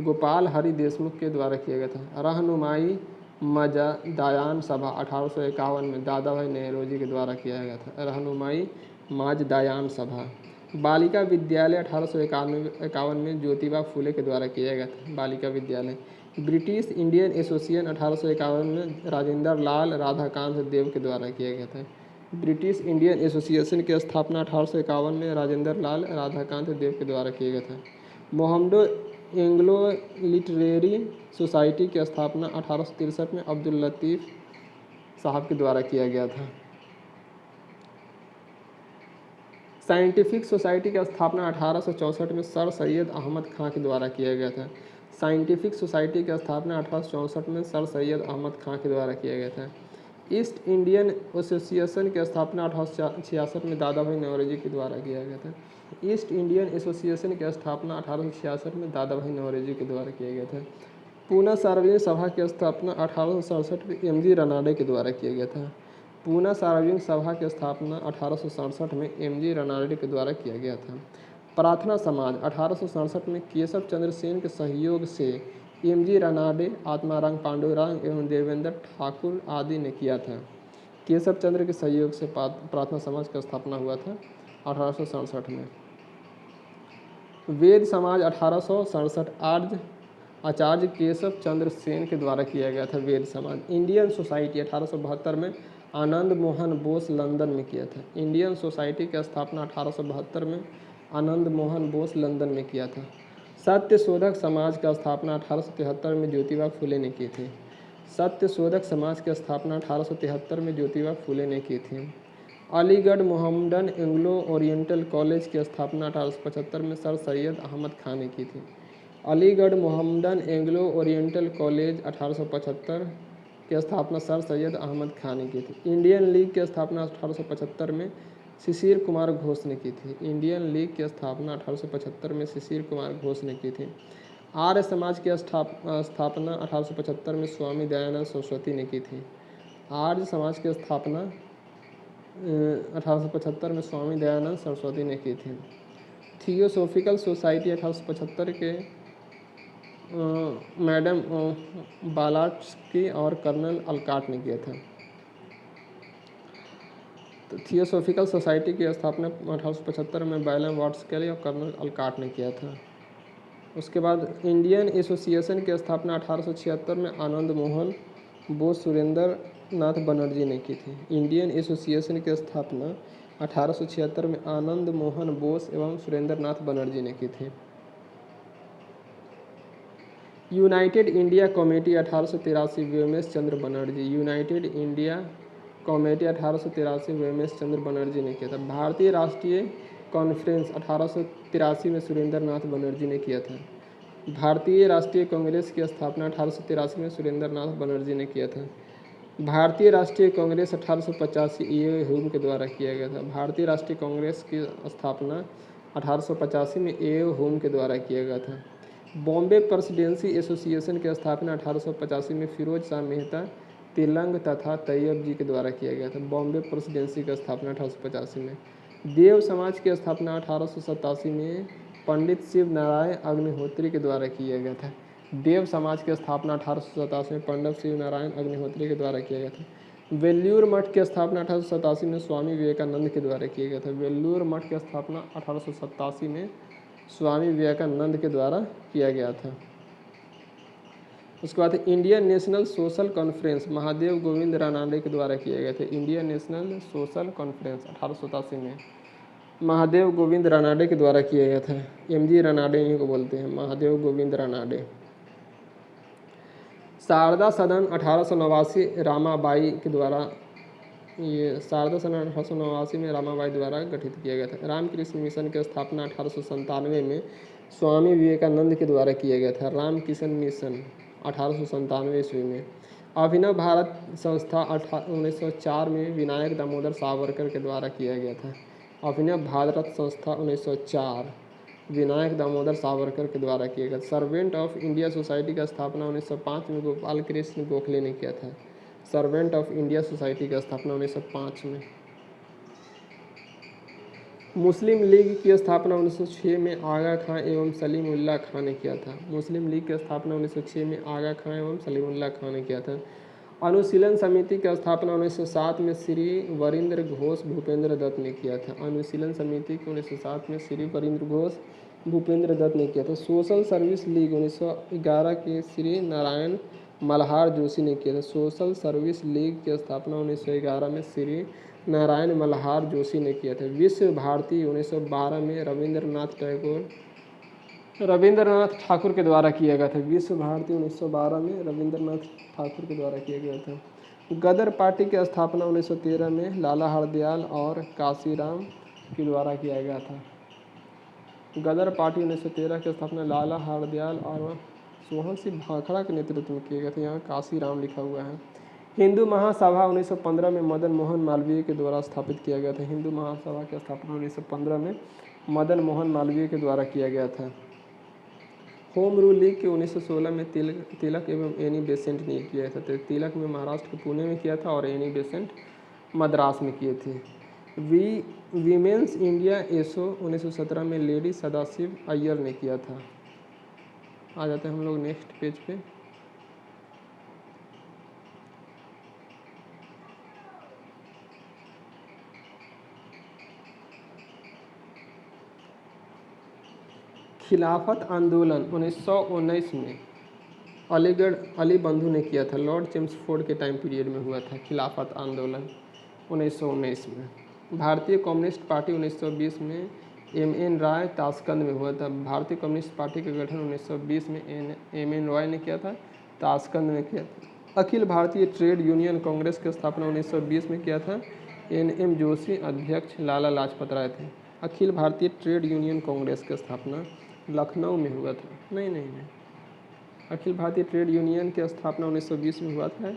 गोपाल हरि देशमुख के द्वारा किया गया था। रहनुमाई मजदायान सभा 1851 में दादा भाई नौरोजी के द्वारा किया गया था। रहनुमाई मजदायान सभा। बालिका विद्यालय 1851 में ज्योतिबा फुले के द्वारा किया गया था। Balika Vidyalaya. British Indian association 1851 में राजेंद्र लाल राधाकांत देव के द्वारा किया गया था। ब्रिटिश इंडियन एसोसिएशन की स्थापना 1851 में राजेंद्र लाल राधाकांत देव के द्वारा किया गया था। मोहम्मदो एंग्लो लिटरेरी सोसाइटी की स्थापना 1863 में अब्दुल लतीफ़ साहब के द्वारा किया गया था। साइंटिफिक सोसाइटी की स्थापना 1864 में सर सैयद अहमद खां के द्वारा किया गया था। साइंटिफिक सोसाइटी की स्थापना 1864 में सर सैयद अहमद खां के द्वारा किया गया था। ईस्ट इंडियन एसोसिएशन की स्थापना 1866 में दादा भाई नौरोजी के द्वारा किया गया था। ईस्ट इंडियन एसोसिएशन की स्थापना 1866 में दादा भाई नौरोजी के द्वारा किया गया था। पूना सार्वजनिक सभा की स्थापना 1867 में एम.जी. रनाडे के द्वारा किया गया था। पूना सार्वजनिक सभा की स्थापना 1867 में एम.जी. रनाडे के द्वारा किया गया था। प्रार्थना समाज 1867 में केशव चंद्र सेन के सहयोग से एम.जी. रनाडे, आत्माराम पांडुरंग एवं देवेंद्र ठाकुर आदि ने किया था। केशव चंद्र के सहयोग से प्रार्थना समाज का स्थापना हुआ था 1867 में। वेद समाज 1867 आचार्य केशव चंद्र सेन के द्वारा किया गया था। वेद समाज। इंडियन सोसाइटी 1872 में आनंद मोहन बोस लंदन में किया था। इंडियन सोसाइटी की स्थापना 1872 में आनंद मोहन बोस लंदन में किया था। सत्य शोधक समाज की स्थापना 1873 में ज्योतिबा फुले ने की थी। सत्य शोधक समाज की स्थापना 1873 में ज्योतिबा फुले ने की थी। Aligarh Mohammedan Anglo oriental college की स्थापना 1875 में सर सैयद अहमद खान ने की थी। Aligarh Mohammedan Anglo oriental college 1875 की स्थापना सर सैयद अहमद खान ने की थी। इंडियन लीग की स्थापना 1875 में शिशिर कुमार घोष ने की थी। इंडियन लीग की स्थापना 1875 में शिशिर कुमार घोष ने की थी। आर्य समाज की स्थापना 1875 में स्वामी दयानंद सरस्वती ने की थी। आर्य समाज की स्थापना 1875 में स्वामी दयानंद सरस्वती ने की थी। थियोसॉफिकल सोसाइटी 1875 के मैडम बालाट्स्की और कर्नल अलकाट ने किया था। तो थियोसॉफिकल सोसाइटी की स्थापना 1875 में बैलम वाट्सकेली और कर्नल अलकाट ने किया था। उसके बाद इंडियन एसोसिएशन की स्थापना 1876 में आनंद मोहन बोस, सुरेंद्र नाथ बनर्जी ने की थी। इंडियन एसोसिएशन की स्थापना 1876 में आनंद मोहन बोस एवं सुरेंद्र नाथ बनर्जी ने की थी। United India committee 1883 VMS Chandra Banerjee. United India committee 1883 VMS Chandra Banerjee ने किया था। भारतीय राष्ट्रीय कॉन्फ्रेंस 1883 में सुरेंद्र नाथ बनर्जी ने किया था। भारतीय राष्ट्रीय कांग्रेस की स्थापना 1883 में सुरेंद्र नाथ बनर्जी ने किया था। भारतीय राष्ट्रीय कांग्रेस 1885 ए ह्यूम के द्वारा किया गया था। भारतीय राष्ट्रीय कांग्रेस की स्थापना 1885 में ए ह्यूम के द्वारा किया गया था। बॉम्बे प्रेसिडेंसी एसोसिएशन की स्थापना 1885 में फिरोज शाह मेहता, तिलंग तथा तैयब जी के द्वारा किया गया था। बॉम्बे प्रेसिडेंसी की स्थापना 1885 में। देव समाज की स्थापना 1887 में पंडित शिव नारायण अग्निहोत्री के द्वारा किया गया था। देव समाज की स्थापना 1887 में पंडित शिव नारायण अग्निहोत्री के द्वारा किया गया था। वेल्लूर मठ की स्थापना 1887 में स्वामी विवेकानंद के द्वारा किया गया था। वेल्लूर मठ की स्थापना 1887 में स्वामी विवेकानंद के द्वारा किया गया था। उसके बाद Indian national social conference Mahadev Govind Ranade के द्वारा किया गया था। इंडियन नेशनल सोशल कॉन्फ्रेंस 1887 में महादेव गोविंद रानाडे के द्वारा किया गया था। एमजी रानाडे इन्हीं को बोलते हैं, महादेव गोविंद रानाडे। शारदा सदन 1889 रामाबाई के द्वारा, ये शारदा सदन 1889 में रामाबाई द्वारा गठित किया गया था। रामकृष्ण मिशन की स्थापना 1897 में स्वामी विवेकानंद के द्वारा किया गया था। रामकृष्ण मिशन 1897 ईस्वी में। अभिनव भारत संस्था 1904 में विनायक दामोदर सावरकर के द्वारा किया गया था। अभिनव भारत संस्था 1904 विनायक दामोदर सावरकर के द्वारा किया गया। सर्वेंट ऑफ इंडिया सोसाइटी का स्थापना 1905 में गोपाल कृष्ण गोखले ने किया था। सर्वेंट ऑफ इंडिया सोसाइटी की स्थापना 1905 में। मुस्लिम लीग की स्थापना 1906 में आगा खां एवं सलीमुल्लाह खां ने किया था। मुस्लिम लीग की स्थापना 1906 में आगा खां एवं सलीमुल्लाह खां ने किया था। अनुशीलन समिति की स्थापना 1907 में श्री वरिंद्र घोष भूपेंद्र दत्त ने किया था। अनुशीलन समिति को 1907 में श्री वरिंद्र घोष भूपेंद्र दत्त ने किया था। सोशल सर्विस लीग 1911 के श्री नारायण मल्हार जोशी ने किया था। सोशल सर्विस लीग की स्थापना 1911 में श्री नारायण मल्हार जोशी ने किया था। विश्व भारती 1912 में रविंद्रनाथ ठाकुर के द्वारा किया गया था। विश्व भारती 1912 में रविंद्रनाथ ठाकुर के द्वारा किया गया था। गदर पार्टी की स्थापना 1913 में लाला हरदयाल और काशीराम के द्वारा किया गया था। गदर पार्टी 1913 की स्थापना लाला हरदयाल और सोहन सिंह भाखड़ा के नेतृत्व में किया गया था। यहाँ काशीराम लिखा हुआ है। हिंदू महासभा 1915 में मदन मोहन मालवीय के द्वारा स्थापित किया गया था। हिंदू महासभा की स्थापना 1915 में मदन मोहन मालवीय के द्वारा किया गया था। होम रूल लीग के 1916 में तिलक एवं एनी बेसेंट ने किया था। तो तिलक में महाराष्ट्र के पुणे में किया था और एनी बेसेंट मद्रास में किए थे। वीमेंस इंडिया एसो 1917 में लेडी सदाशिव अय्यर ने किया था। आ जाते हैं हम लोग नेक्स्ट पेज पे। खिलाफत आंदोलन 1919 में अली बंधु ने किया था। लॉर्ड चेम्सफोर्ड के टाइम पीरियड में हुआ था खिलाफत आंदोलन 1919 में। भारतीय कम्युनिस्ट पार्टी 1920 में एम.एन. राय ताशकंद में हुआ था। भारतीय कम्युनिस्ट पार्टी का गठन 1920 में एम.एन. रॉय ने किया था, ताशकंद में किया था। अखिल भारतीय ट्रेड यूनियन कांग्रेस की स्थापना 1920 में किया था। एन.एम. जोशी अध्यक्ष, लाला लाजपत राय थे। अखिल भारतीय ट्रेड यूनियन कांग्रेस की स्थापना लखनऊ में हुआ था। नहीं, अखिल भारतीय ट्रेड यूनियन की स्थापना 1920 में हुआ था।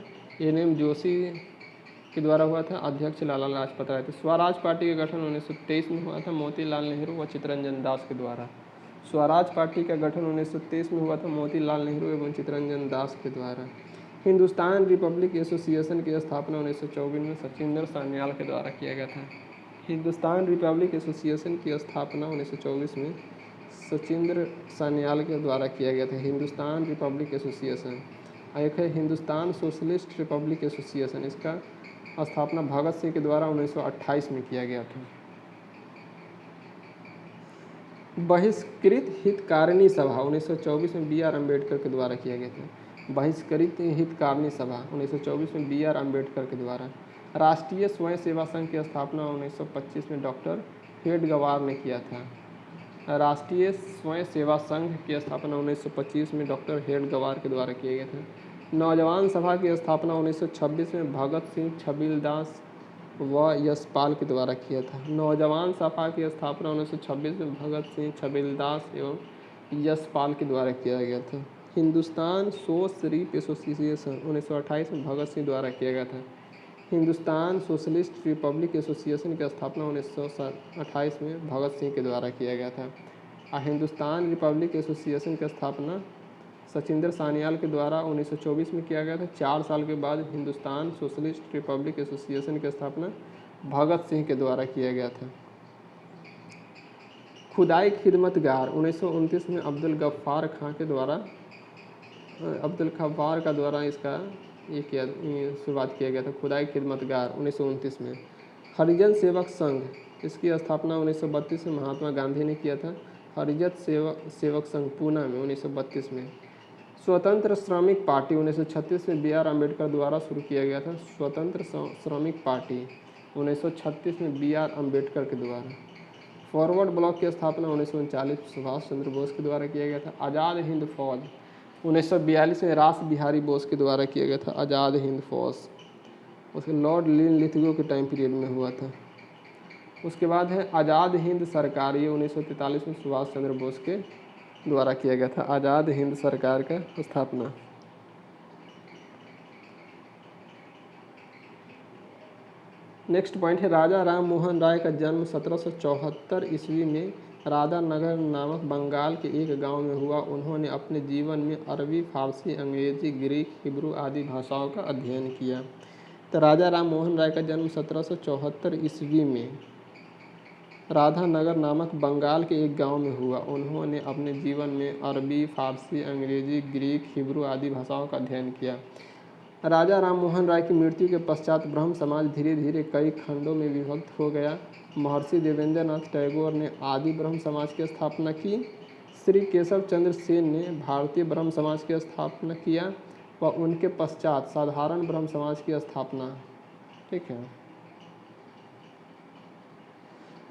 एन.एम. जोशी के द्वारा हुआ था, अध्यक्ष लाला लाजपत राय थे। स्वराज पार्टी का गठन 1923 में हुआ था, मोतीलाल नेहरू व चित्तरंजन दास के द्वारा। स्वराज पार्टी का गठन 1923 में हुआ था, मोतीलाल नेहरू एवं चित्तरंजन दास के द्वारा। हिंदुस्तान रिपब्लिक एसोसिएशन की स्थापना 1924 में सचिंदर सान्याल के द्वारा किया गया था। हिंदुस्तान रिपब्लिक एसोसिएशन की स्थापना 1924 में सचिंद्र सान्याल के द्वारा किया गया था। Hindustan Republic association. एक है हिंदुस्तान सोशलिस्ट रिपब्लिक एसोसिएशन, इसका स्थापना भगत सिंह के द्वारा 1928 में किया गया था। बहिष्कृत हितकारिणी सभा 1924 में बी.आर. अम्बेडकर के द्वारा किया गया था। बहिष्कृत हितकारिणी सभा 1924 में बी आर अम्बेडकर के द्वारा। राष्ट्रीय स्वयं सेवा संघ की स्थापना 1925 में डॉक्टर हेडगवार ने किया था। राष्ट्रीय स्वयं सेवा संघ की स्थापना 1925 में डॉक्टर हेडगवार के द्वारा किया गया था। नौजवान सभा की स्थापना 1926 में भगत सिंह, छबीलदास व यशपाल के द्वारा किया था। नौजवान सभा की स्थापना 1926 में भगत सिंह, छबीलदास एवं यशपाल के द्वारा किया गया था। हिंदुस्तान सोशलिस्ट एसोसिएशन 1928 में भगत सिंह द्वारा किया गया था। हिंदुस्तान सोशलिस्ट रिपब्लिक एसोसिएशन की स्थापना 1928 में भगत सिंह के द्वारा किया गया था। हिंदुस्तान रिपब्लिक एसोसिएशन की स्थापना सचिंद्र सान्याल के द्वारा 1924 में किया गया था। 4 साल के बाद हिंदुस्तान सोशलिस्ट रिपब्लिक एसोसिएशन की स्थापना भगत सिंह के द्वारा किया गया था। खुदाई खिदमतगार 1929 में अब्दुल गफ्फार खां के द्वारा इसका शुरुआत किया गया था। खुदाई खिदमतगार 1929 में। हरिजन सेवक संघ, इसकी स्थापना 1932 में महात्मा गांधी ने किया था। हरिजन सेवक संघ पूना में 1932 में। स्वतंत्र श्रमिक पार्टी 1936 में बी आर अम्बेडकर द्वारा शुरू किया गया था। स्वतंत्र श्रमिक पार्टी 1936 में बी आर अम्बेडकर के द्वारा। फॉरवर्ड ब्लॉक की स्थापना 1939 में सुभाष चंद्र बोस के द्वारा किया गया था। आज़ाद हिंद फौज 1942 में रास बिहारी बोस के द्वारा किया गया था। आज़ाद हिंद फौज उसके लॉर्ड लिथगो के टाइम पीरियड में हुआ था। उसके बाद है आज़ाद हिंद सरकार, ये 1943 में सुभाष चंद्र बोस के द्वारा किया गया था। आज़ाद हिंद सरकार का स्थापना। नेक्स्ट पॉइंट है राजा राम मोहन राय का जन्म 1774 ईस्वी में राधानगर नामक बंगाल के एक गांव में हुआ। उन्होंने अपने जीवन में अरबी, फारसी, अंग्रेजी, ग्रीक, हिब्रू आदि भाषाओं का अध्ययन किया। तो राजा राम मोहन राय का जन्म 1774 ईस्वी में राधानगर नामक बंगाल के एक गांव में हुआ। उन्होंने अपने जीवन में अरबी, फारसी, अंग्रेजी, ग्रीक, हिब्रू आदि भाषाओं का अध्ययन किया। राजा राम मोहन राय की मृत्यु के पश्चात ब्रह्म समाज धीरे धीरे कई खंडों में विभक्त हो गया। महर्षि देवेंद्रनाथ टैगोर ने आदि ब्रह्म समाज की स्थापना की। श्री केशव चंद्र सेन ने भारतीय ब्रह्म समाज की स्थापना किया व उनके पश्चात साधारण ब्रह्म समाज की स्थापना। ठीक है।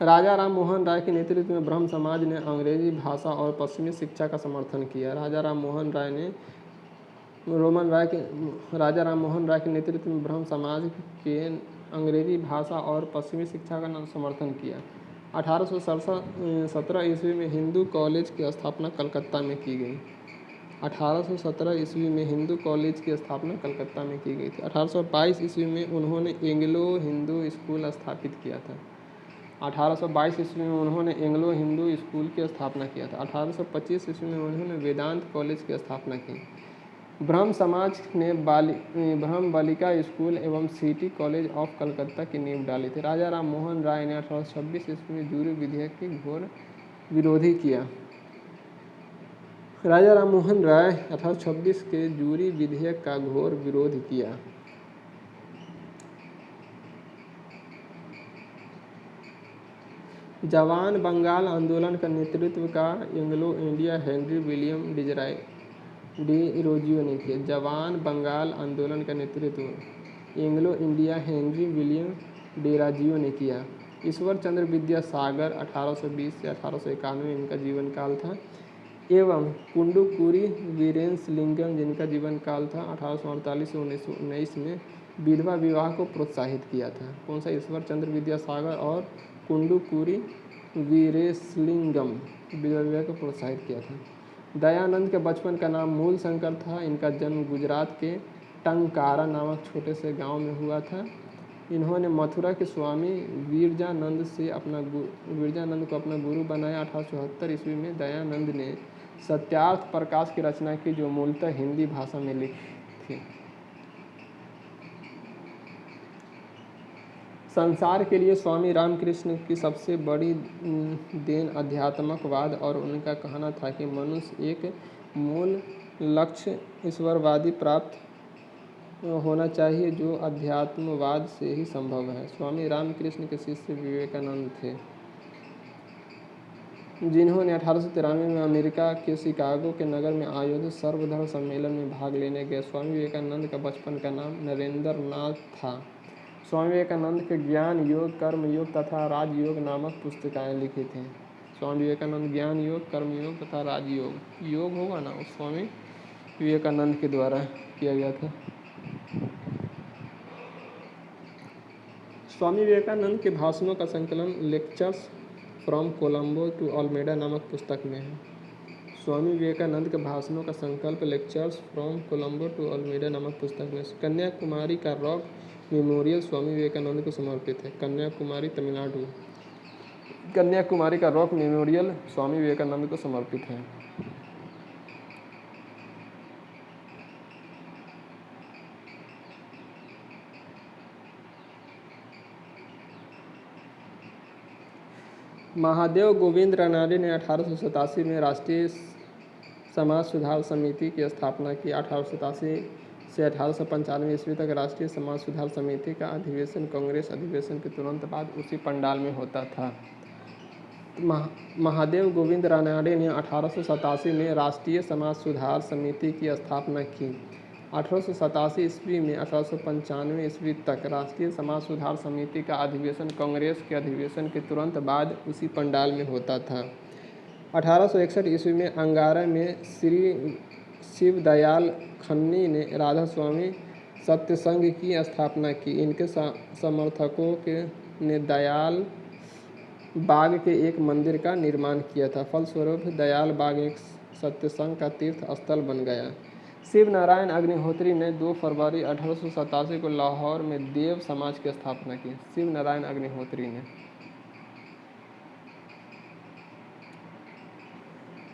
राजा राम मोहन राय के नेतृत्व में ब्रह्म समाज ने अंग्रेजी भाषा और पश्चिमी शिक्षा का समर्थन किया। राजा राम मोहन राय के नेतृत्व में ब्रह्म समाज के अंग्रेजी भाषा और पश्चिमी शिक्षा का समर्थन किया। 1817 ईस्वी में हिंदू कॉलेज की स्थापना कलकत्ता में की गई। 1817 ईस्वी में हिंदू कॉलेज की स्थापना कलकत्ता में की गई थी। 1822 ईस्वी में उन्होंने एंग्लो हिंदू स्कूल स्थापित किया था। 1822 ईस्वी में उन्होंने एंग्लो हिंदू स्कूल की स्थापना किया था। 1825 ईस्वी में उन्होंने वेदांत कॉलेज की स्थापना की। ब्रह्म समाज ने ब्रह्म बालिका स्कूल एवं सिटी कॉलेज ऑफ कलकत्ता की नींव डाली थी। राजा राम मोहन राय ने 1826 ईस्वी में जूरी विधेयक की घोर विरोधी किया। राजा राम मोहन राय 1826 के जूरी विधेयक का घोर विरोध किया। जवान बंगाल आंदोलन का नेतृत्व का Anglo India Henry William Derozio ने किया। जवान बंगाल आंदोलन का नेतृत्व Anglo India Henry William Derozio ने किया। ईश्वर चंद्र विद्यासागर 1820 से 1891 इनका जीवन काल था एवं कुंडुकुरी वीरेंद्रलिंगम जिनका जीवन काल था 1848 से 1919 में विधवा विवाह को प्रोत्साहित किया था। कौन सा? ईश्वर चंद्र विद्यासागर और कुंडुकुरी वीरेंद्रलिंगम विधवा विवाह को प्रोत्साहित किया था। दयानंद के बचपन का नाम मूल शंकर था। इनका जन्म गुजरात के टंकारा नामक छोटे से गांव में हुआ था। इन्होंने मथुरा के स्वामी वीरजानंद को अपना गुरु बनाया। 1874 ईस्वी में दयानंद ने सत्यार्थ प्रकाश की रचना की जो मूलतः हिंदी भाषा में लिखी थी। संसार के लिए स्वामी रामकृष्ण की सबसे बड़ी देन अध्यात्मकवाद और उनका कहना था कि मनुष्य एक मूल लक्ष्य ईश्वरवादी प्राप्त होना चाहिए जो अध्यात्मवाद से ही संभव है। स्वामी रामकृष्ण के शिष्य विवेकानंद थे। जिन्होंने 1893 में अमेरिका के शिकागो के नगर में आयोजित सर्वधर्म सम्मेलन में भाग लेने गए। स्वामी विवेकानंद का बचपन का नाम नरेंद्र नाथ था। स्वामी विवेकानंद के ज्ञान योग, कर्म योग तथा राजयोग नामक पुस्तिकाएं लिखी थीं। स्वामी विवेकानंद ज्ञान योग, कर्म योग तथा राजयोग, योग होगा ना, उस स्वामी विवेकानंद के द्वारा किया गया था। स्वामी विवेकानंद के भाषणों का संकलन lectures from Colombo to Almora नामक पुस्तक में है। स्वामी विवेकानंद के भाषणों का संकल्प lectures from Colombo to Almora नामक पुस्तक में। कन्याकुमारी का रॉक मेमोरियल स्वामी विवेकानंद को समर्पित है। कन्याकुमारी, तमिलनाडु। कन्याकुमारी का रॉक मेमोरियल स्वामी विवेकानंद को समर्पित है। महादेव गोविंद रानडे ने 1887 में राष्ट्रीय समाज सुधार समिति की स्थापना की। 1887 से 1895 ईस्वी तक राष्ट्रीय समाज सुधार समिति का अधिवेशन कांग्रेस अधिवेशन के तुरंत बाद उसी पंडाल में होता था। महादेव गोविंद रानडे ने 1887 में राष्ट्रीय समाज सुधार समिति की स्थापना की। 1887 ईस्वी में 1895 ईस्वी तक राष्ट्रीय समाज सुधार समिति का अधिवेशन कांग्रेस के अधिवेशन के तुरंत बाद उसी पंडाल में होता था। 1861 ईस्वी में अंगारा में श्री शिवदयाल खन्नी ने राधा स्वामी सत्संग की स्थापना की। इनके समर्थकों ने दयाल बाग के एक मंदिर का निर्माण किया था। फलस्वरूप दयाल बाग एक सत्संग का तीर्थ स्थल बन गया। शिव नारायण अग्निहोत्री ने 2 फरवरी 1887 को लाहौर में देव समाज की स्थापना की। शिव नारायण अग्निहोत्री ने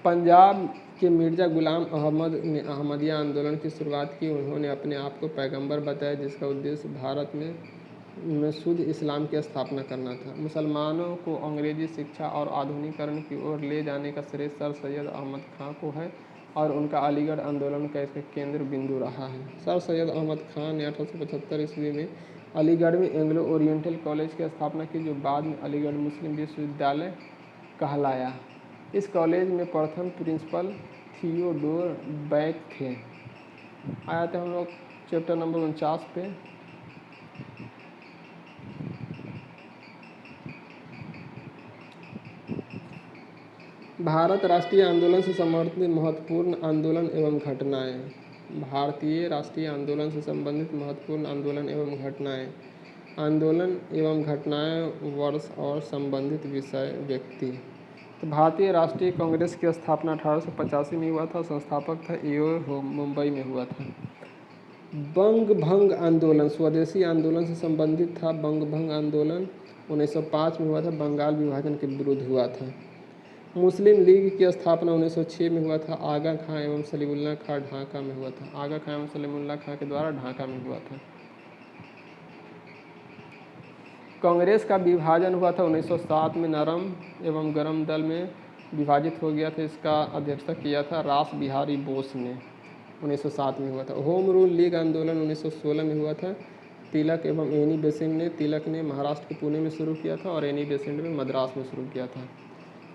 पंजाब के मिर्जा गुलाम अहमद ने अहमदिया आंदोलन की शुरुआत की। उन्होंने अपने आप को पैगंबर बताया, जिसका उद्देश्य भारत में शुद्ध इस्लाम की स्थापना करना था। मुसलमानों को अंग्रेजी शिक्षा और आधुनिकीकरण की ओर ले जाने का श्रेय सर सैयद अहमद खां को है और उनका अलीगढ़ आंदोलन का इसका केंद्र बिंदु रहा है। सर सैयद अहमद खां ने 1875 ईस्वी में अलीगढ़ में एंग्लो ओरिएंटल कॉलेज की स्थापना की, जो बाद में अलीगढ़ मुस्लिम विश्वविद्यालय कहलाया। इस कॉलेज में प्रथम प्रिंसिपल थियोडोर बैक थे। आया थे हम लोग चैप्टर नंबर 49 पे। भारत राष्ट्रीय आंदोलन से संबंधित महत्वपूर्ण आंदोलन एवं घटनाएं। भारतीय राष्ट्रीय आंदोलन से संबंधित महत्वपूर्ण आंदोलन एवं घटनाएं। आंदोलन एवं घटनाएं, वर्ष और संबंधित विषय, व्यक्ति। तो भारतीय राष्ट्रीय कांग्रेस की स्थापना 1885 में हुआ था। संस्थापक था ईओ, मुंबई में हुआ था। बंग भंग आंदोलन स्वदेशी आंदोलन से संबंधित था। बंग भंग आंदोलन 1905 में हुआ था। बंगाल विभाजन के विरुद्ध हुआ था। मुस्लिम लीग की स्थापना 1906 में हुआ था। आगा खां एवं सलीमुल्लाह खां ढाका में हुआ था। आगा खां एवं सलीमुल्लाह खां के द्वारा ढाका में हुआ था। कांग्रेस का विभाजन हुआ था 1907 में। नरम एवं गरम दल में विभाजित हो गया था। इसका अध्यक्षता किया था रास बिहारी बोस ने। 1907 में हुआ था। होम रूल लीग आंदोलन 1916 में हुआ था। तिलक एवं एनी बेसेंट ने तिलक ने महाराष्ट्र के पुणे में शुरू किया था और एनी बेसेंट में मद्रास में शुरू किया था।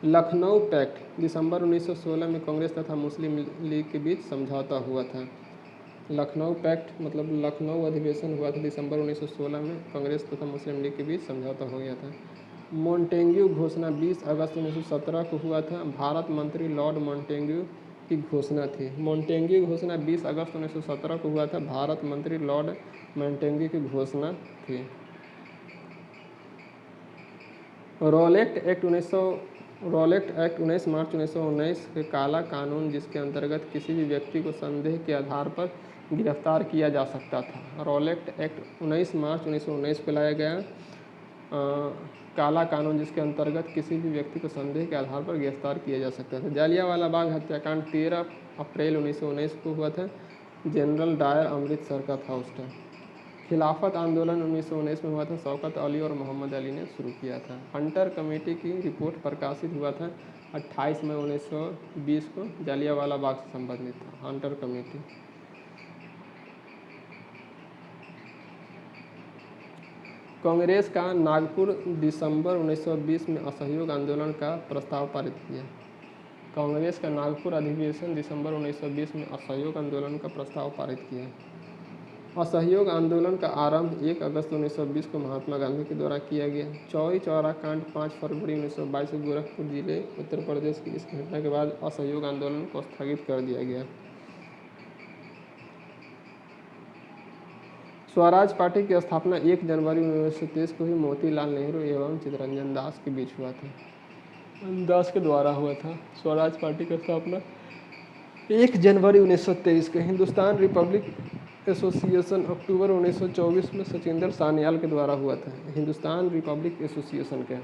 लखनऊ पैक्ट दिसंबर 1916 में कांग्रेस तथा मुस्लिम लीग के बीच समझौता हुआ था। लखनऊ पैक्ट मतलब लखनऊ अधिवेशन हुआ था दिसंबर 1916 में। कांग्रेस तथा मुस्लिम लीग के बीच समझौता हो गया था। मॉन्टेग्यू घोषणा 20 अगस्त 1917 को हुआ था। भारत मंत्री लॉर्ड मॉन्टेग्यू की घोषणा थी। मॉन्टेग्यू घोषणा 20 अगस्त 1917 को हुआ था। भारत मंत्री लॉर्ड मॉन्टेग्यू की घोषणा थी। रॉलेट एक्ट 19 मार्च 1919 के काला कानून, जिसके अंतर्गत किसी भी व्यक्ति को संदेह के आधार पर गिरफ्तार किया जा सकता था। रॉलेट एक्ट 19 मार्च 1919 को लाया गया काला कानून, जिसके अंतर्गत किसी भी व्यक्ति को संदेह के आधार पर गिरफ्तार किया जा सकता था। जालियांवाला बाग हत्याकांड 13 अप्रैल 1919 को हुआ था। जनरल डायर अमृतसर का था उस टाइम। खिलाफत आंदोलन 1919 में हुआ था। शौकत अली और मोहम्मद अली ने शुरू किया था। हंटर कमेटी की रिपोर्ट प्रकाशित हुआ था 28 मई 1920 को। जालियांवाला बाग से संबंधित था हंटर कमेटी। कांग्रेस का नागपुर दिसंबर 1920 में असहयोग आंदोलन का प्रस्ताव पारित किया। कांग्रेस का नागपुर अधिवेशन दिसंबर 1920 में असहयोग आंदोलन का प्रस्ताव पारित किया। असहयोग आंदोलन का आरंभ 1 अगस्त 1920 को महात्मा गांधी के द्वारा किया गया। चौरी चौरा कांड 5 फरवरी 1922 को गोरखपुर जिले उत्तर प्रदेश की इस घटना के बाद असहयोग आंदोलन को स्थगित कर दिया गया। स्वराज पार्टी की स्थापना 1 जनवरी 1923 को ही मोतीलाल नेहरू एवं चित्तरंजन दास के बीच हुआ था, दास के द्वारा हुआ था। स्वराज पार्टी की स्थापना 1 जनवरी 1923 को हिंदुस्तान रिपब्लिक एसोसिएशन अक्टूबर 1924 में सचिंदर सान्याल के द्वारा हुआ था। हिंदुस्तान रिपब्लिक एसोसिएशन के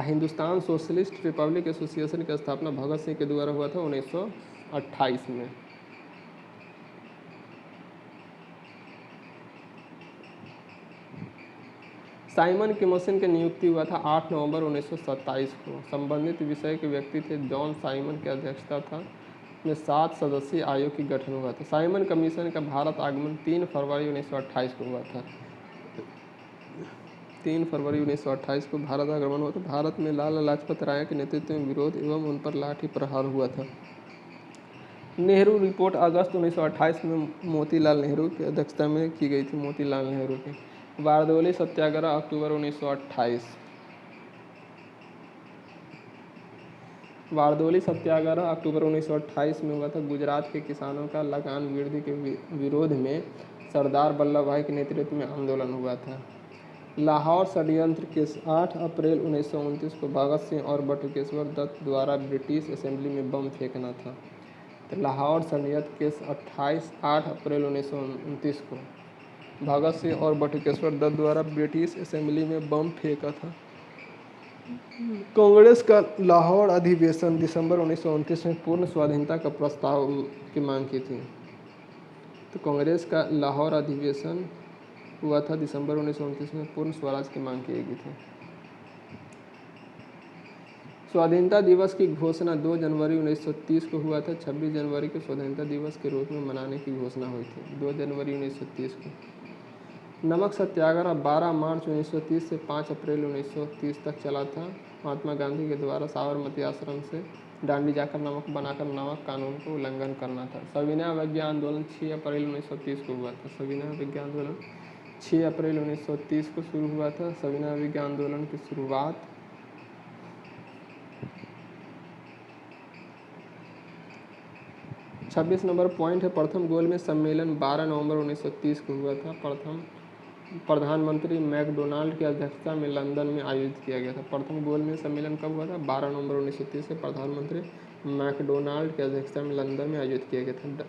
हिंदुस्तान सोशलिस्ट रिपब्लिक एसोसिएशन की स्थापना भगत सिंह के द्वारा हुआ था 1928 में। साइमन कमीशन की नियुक्ति हुआ था 8 नवंबर 1927 को। संबंधित विषय के व्यक्ति थे जॉन साइमन की अध्यक्षता था में 7 सदस्यीय आयोग की गठन हुआ था। साइमन कमीशन का भारत आगमन 3 फरवरी 1928 को हुआ था। 3 फरवरी 1928 को भारत आगमन हुआ था। भारत में लाला लाजपत राय के नेतृत्व में विरोध एवं उन पर लाठी प्रहार हुआ था। नेहरू रिपोर्ट अगस्त 1928 में मोतीलाल नेहरू की अध्यक्षता में की गई थी। मोतीलाल नेहरू की बारदोली सत्याग्रह अक्टूबर 1928। बारदोली सत्याग्रह अक्टूबर 1928 में हुआ था। गुजरात के किसानों का लगान वृद्धि के विरोध में सरदार वल्लभ भाई के नेतृत्व में आंदोलन हुआ था। लाहौर षड्यंत्र केस 8 अप्रैल 1929 को भगत सिंह और बटुकेश्वर दत्त द्वारा ब्रिटिश असेंबली में बम फेंकना था। तो लाहौर षड्यंत्र केस 8 अप्रैल 1929 को भगत सिंह और बटुकेश्वर दत्त द्वारा ब्रिटिश असेंबली में बम फेंका था। कांग्रेस का लाहौर अधिवेशन दिसंबर 1929 में पूर्ण स्वाधीनता का प्रस्ताव की मांग की थी। तो कांग्रेस का लाहौर अधिवेशन हुआ था दिसंबर 1929 में, पूर्ण स्वराज की मांग की गई थी। स्वाधीनता दिवस की घोषणा 2 जनवरी 1930 को हुआ था। 26 जनवरी को स्वतंत्रता दिवस के रूप में मनाने की घोषणा हुई थी। 2 जनवरी 1930 को नमक सत्याग्रह 12 मार्च 1930 से 5 अप्रैल 1930 तक चला था। महात्मा गांधी के द्वारा साबरमती आश्रम से डांडी जाकर नमक बनाकर नमक कानून को उल्लंघन करना था। सविनय अवज्ञा आंदोलन 6 अप्रैल 1930 को हुआ था। सविनय अवज्ञा आंदोलन 6 अप्रैल 1930 को शुरू हुआ था। सविनय अवज्ञा आंदोलन की शुरुआत 26 नंबर पॉइंट है। प्रथम गोलमेज सम्मेलन 12 नवंबर 1930 को हुआ था। प्रथम प्रधानमंत्री मैकडोनाल्ड की अध्यक्षता में लंदन में आयोजित किया गया था। प्रथम गोलमेज सम्मेलन कब हुआ था? 12 नवंबर 1930 से प्रधानमंत्री मैकडोनाल्ड की अध्यक्षता में लंदन में आयोजित किया गया था।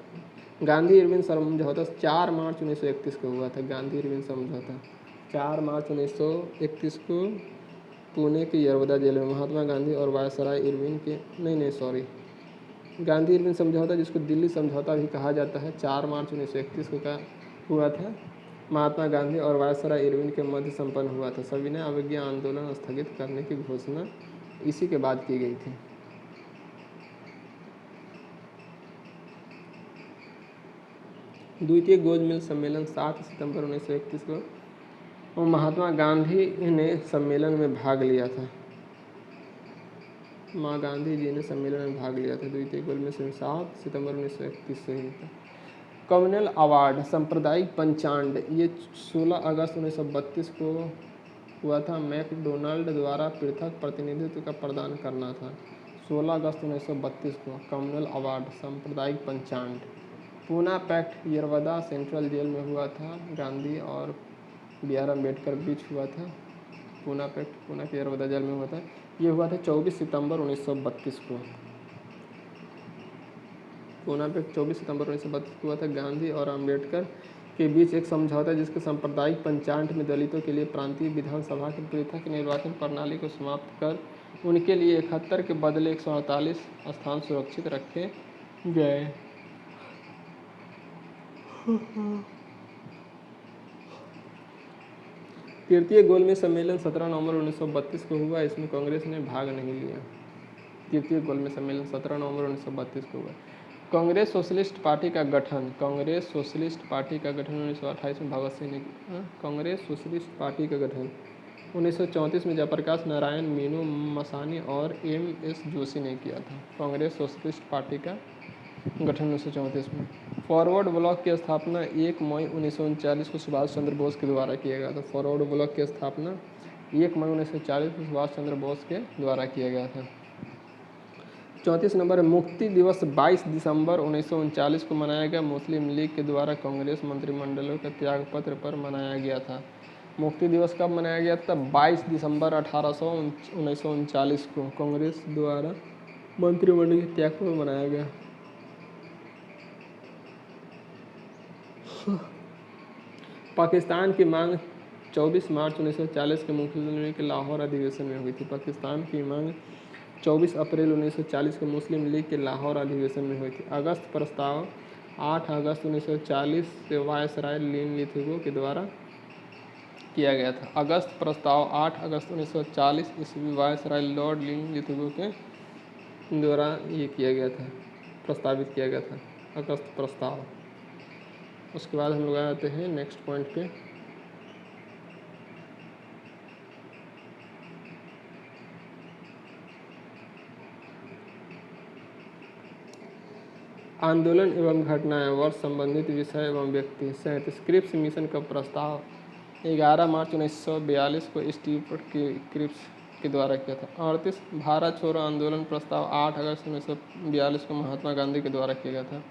गांधी इरविन समझौता 4 मार्च 1931 को हुआ था। गांधी इरविन समझौता 4 मार्च 1931 को पुणे के यरवदा जेल में महात्मा गांधी और वायसराय इरविन के गांधी इरविन समझौता, जिसको दिल्ली समझौता भी कहा जाता है, 4 मार्च 1931 को हुआ था। महात्मा गांधी और वायसराय इरविन के मध्य संपन्न हुआ था। सविनय अवज्ञा आंदोलन स्थगित करने की घोषणा इसी के बाद की गई थी। द्वितीय गोलमेज सम्मेलन 7 सितंबर 1931 को महात्मा गांधी ने सम्मेलन में भाग लिया था। माँ गांधी जी ने सम्मेलन में भाग लिया था। द्वितीय गोलमेज सम्मेलन 7 सितंबर 1931 से ही था। कम्युनल अवार्ड सांप्रदायिक पंचांड ये 16 अगस्त 1932 को हुआ था। मैकडोनाल्ड द्वारा पृथक प्रतिनिधित्व का प्रदान करना था। 16 अगस्त 1932 को कम्युनल अवार्ड सांप्रदायिक पंचांड। Poona pact Yerwada central jail में हुआ था। गांधी और बी.आर. अम्बेडकर बीच हुआ था। पूना पैक्ट पूना के यरवदा जेल में हुआ था। ये हुआ था 24 सितंबर 1932 को। पूना पैक्ट 24 सितंबर 1932 को हुआ था। गांधी और अम्बेडकर के बीच एक समझौता जिसके सांप्रदायिक पंचांड में दलितों के लिए प्रांतीय विधानसभा की पृथक निर्वाचन प्रणाली को समाप्त कर उनके लिए 71 के बदले 148 स्थान सुरक्षित रखे गए। तृतीय गोलमेज सम्मेलन 17 नवंबर 1932 को हुआ। इसमें कांग्रेस ने भाग नहीं लिया। तृतीय गोलमेज सम्मेलन 17 नवंबर 1932 को हुआ। कांग्रेस सोशलिस्ट पार्टी का गठन, कांग्रेस सोशलिस्ट पार्टी का गठन 1928 में भगत सिंह ने किया। कांग्रेस सोशलिस्ट पार्टी का गठन 1934 में जयप्रकाश नारायण, मीनू मसानी और एम.एस. जोशी ने किया था। कांग्रेस सोशलिस्ट पार्टी का गठन 1934 में। फॉरवर्ड ब्लॉक की स्थापना 1 मई 1939 को सुभाष चंद्र बोस के द्वारा किया गया था। फॉरवर्ड ब्लॉक की स्थापना 1 मई 1940 को सुभाष चंद्र बोस के द्वारा किया गया था। 34 नंबर, मुक्ति दिवस 22 दिसंबर 1939 को मनाया गया। मुस्लिम लीग के द्वारा कांग्रेस मंत्रिमंडलों के त्यागपत्र पर मनाया गया था। मुक्ति दिवस कब मनाया गया था? 22 दिसंबर 1939 को कांग्रेस द्वारा मंत्रिमंडल के त्याग पर मनाया गया। पाकिस्तान की मांग 24 मार्च 1940 के मुस्लिम लीग के लाहौर अधिवेशन में हुई थी। पाकिस्तान की मांग 24 अप्रैल 1940 के मुस्लिम लीग के लाहौर अधिवेशन में हुई थी। अगस्त प्रस्ताव 8 अगस्त 1940 से वायसराय लिन लिथुगो के द्वारा किया गया था। अगस्त प्रस्ताव 8 अगस्त 1940 ईस्वी वायसराय लॉर्ड लिन लिथुगो के द्वारा ये किया गया था, प्रस्तावित किया गया था अगस्त प्रस्ताव। उसके बाद हम लोग आते हैं नेक्स्ट पॉइंट पे। आंदोलन एवं घटनाएं, वर्ष, संबंधित विषय एवं व्यक्ति। 37 क्रिप्स मिशन का प्रस्ताव 11 मार्च 1942 को स्टीफर्ड क्रिप्स के द्वारा किया था। 38 भारत छोड़ो आंदोलन प्रस्ताव 8 अगस्त 1942 को महात्मा गांधी के द्वारा किया गया था।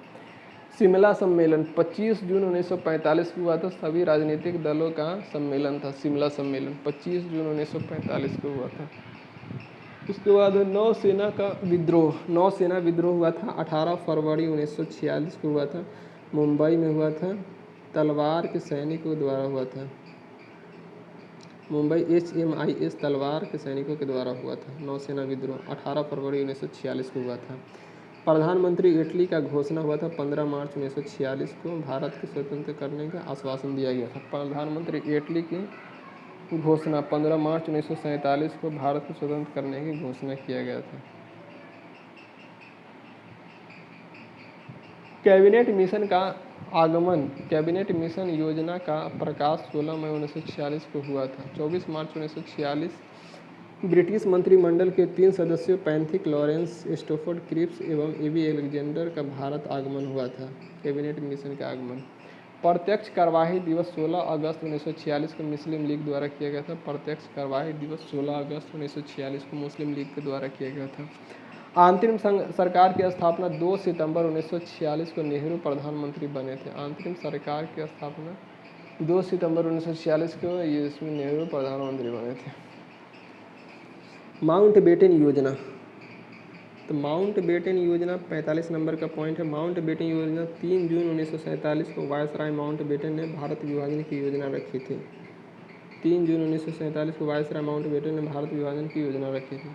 शिमला सम्मेलन 25 जून 1945 को हुआ था। सभी राजनीतिक दलों का सम्मेलन था शिमला सम्मेलन, 25 जून 1945 को हुआ था। उसके बाद नौसेना का विद्रोह, नौसेना विद्रोह हुआ था 18 फरवरी 1946 को हुआ था। मुंबई में हुआ था। तलवार के सैनिकों द्वारा हुआ था। मुंबई HMIS तलवार के सैनिकों के द्वारा हुआ था। नौसेना विद्रोह 18 फरवरी 1946 को हुआ था। प्रधानमंत्री इटली का घोषणा हुआ था 15 मार्च 1946 को। भारत को स्वतंत्र करने का आश्वासन दिया गया था। प्रधानमंत्री इटली की घोषणा 15 मार्च 1947 को भारत को स्वतंत्र करने की घोषणा किया गया था। कैबिनेट मिशन का आगमन, कैबिनेट मिशन योजना का प्रकाश 16 मई 1946 को हुआ था। 24 मार्च 1946 ब्रिटिश मंत्रिमंडल के 3 सदस्यों पैंथिक लॉरेंस, स्टोफर्ड क्रिप्स एवं एबी एलेक्जेंडर का भारत आगमन हुआ था। कैबिनेट मिशन का आगमन। प्रत्यक्ष कार्यवाही दिवस 16 अगस्त 1946 को मुस्लिम लीग द्वारा किया गया था। प्रत्यक्ष कार्यवाही दिवस 16 अगस्त 1946 को मुस्लिम लीग के द्वारा किया गया था। अंतरिम सरकार की स्थापना 2 सितंबर 1946 को नेहरू प्रधानमंत्री बने थे। अंतरिम सरकार की स्थापना 2 सितंबर 1946 को इसमें नेहरू प्रधानमंत्री बने थे। माउंटबेटन योजना, तो माउंटबेटन योजना 45 नंबर का पॉइंट है। माउंटबेटन योजना 3 जून 1947 को वायसराय माउंटबेटन ने भारत विभाजन की योजना रखी थी। 3 जून 1947 को वायसराय माउंटबेटन ने भारत विभाजन की योजना रखी थी।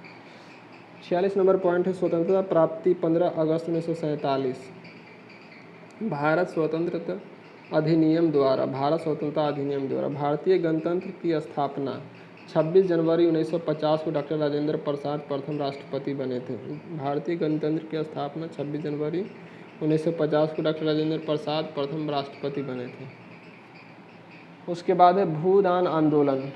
46 नंबर पॉइंट है स्वतंत्रता प्राप्ति 15 अगस्त 1947 भारत स्वतंत्रता अधिनियम द्वारा, भारत स्वतंत्रता अधिनियम द्वारा भारतीय गणतंत्र की स्थापना 26 जनवरी 1950 को डॉक्टर राजेंद्र प्रसाद प्रथम राष्ट्रपति बने थे। भारतीय गणतंत्र की स्थापना 26 जनवरी 1950 को डॉक्टर राजेंद्र प्रसाद प्रथम राष्ट्रपति बने थे। उसके बाद है भूदान आंदोलन।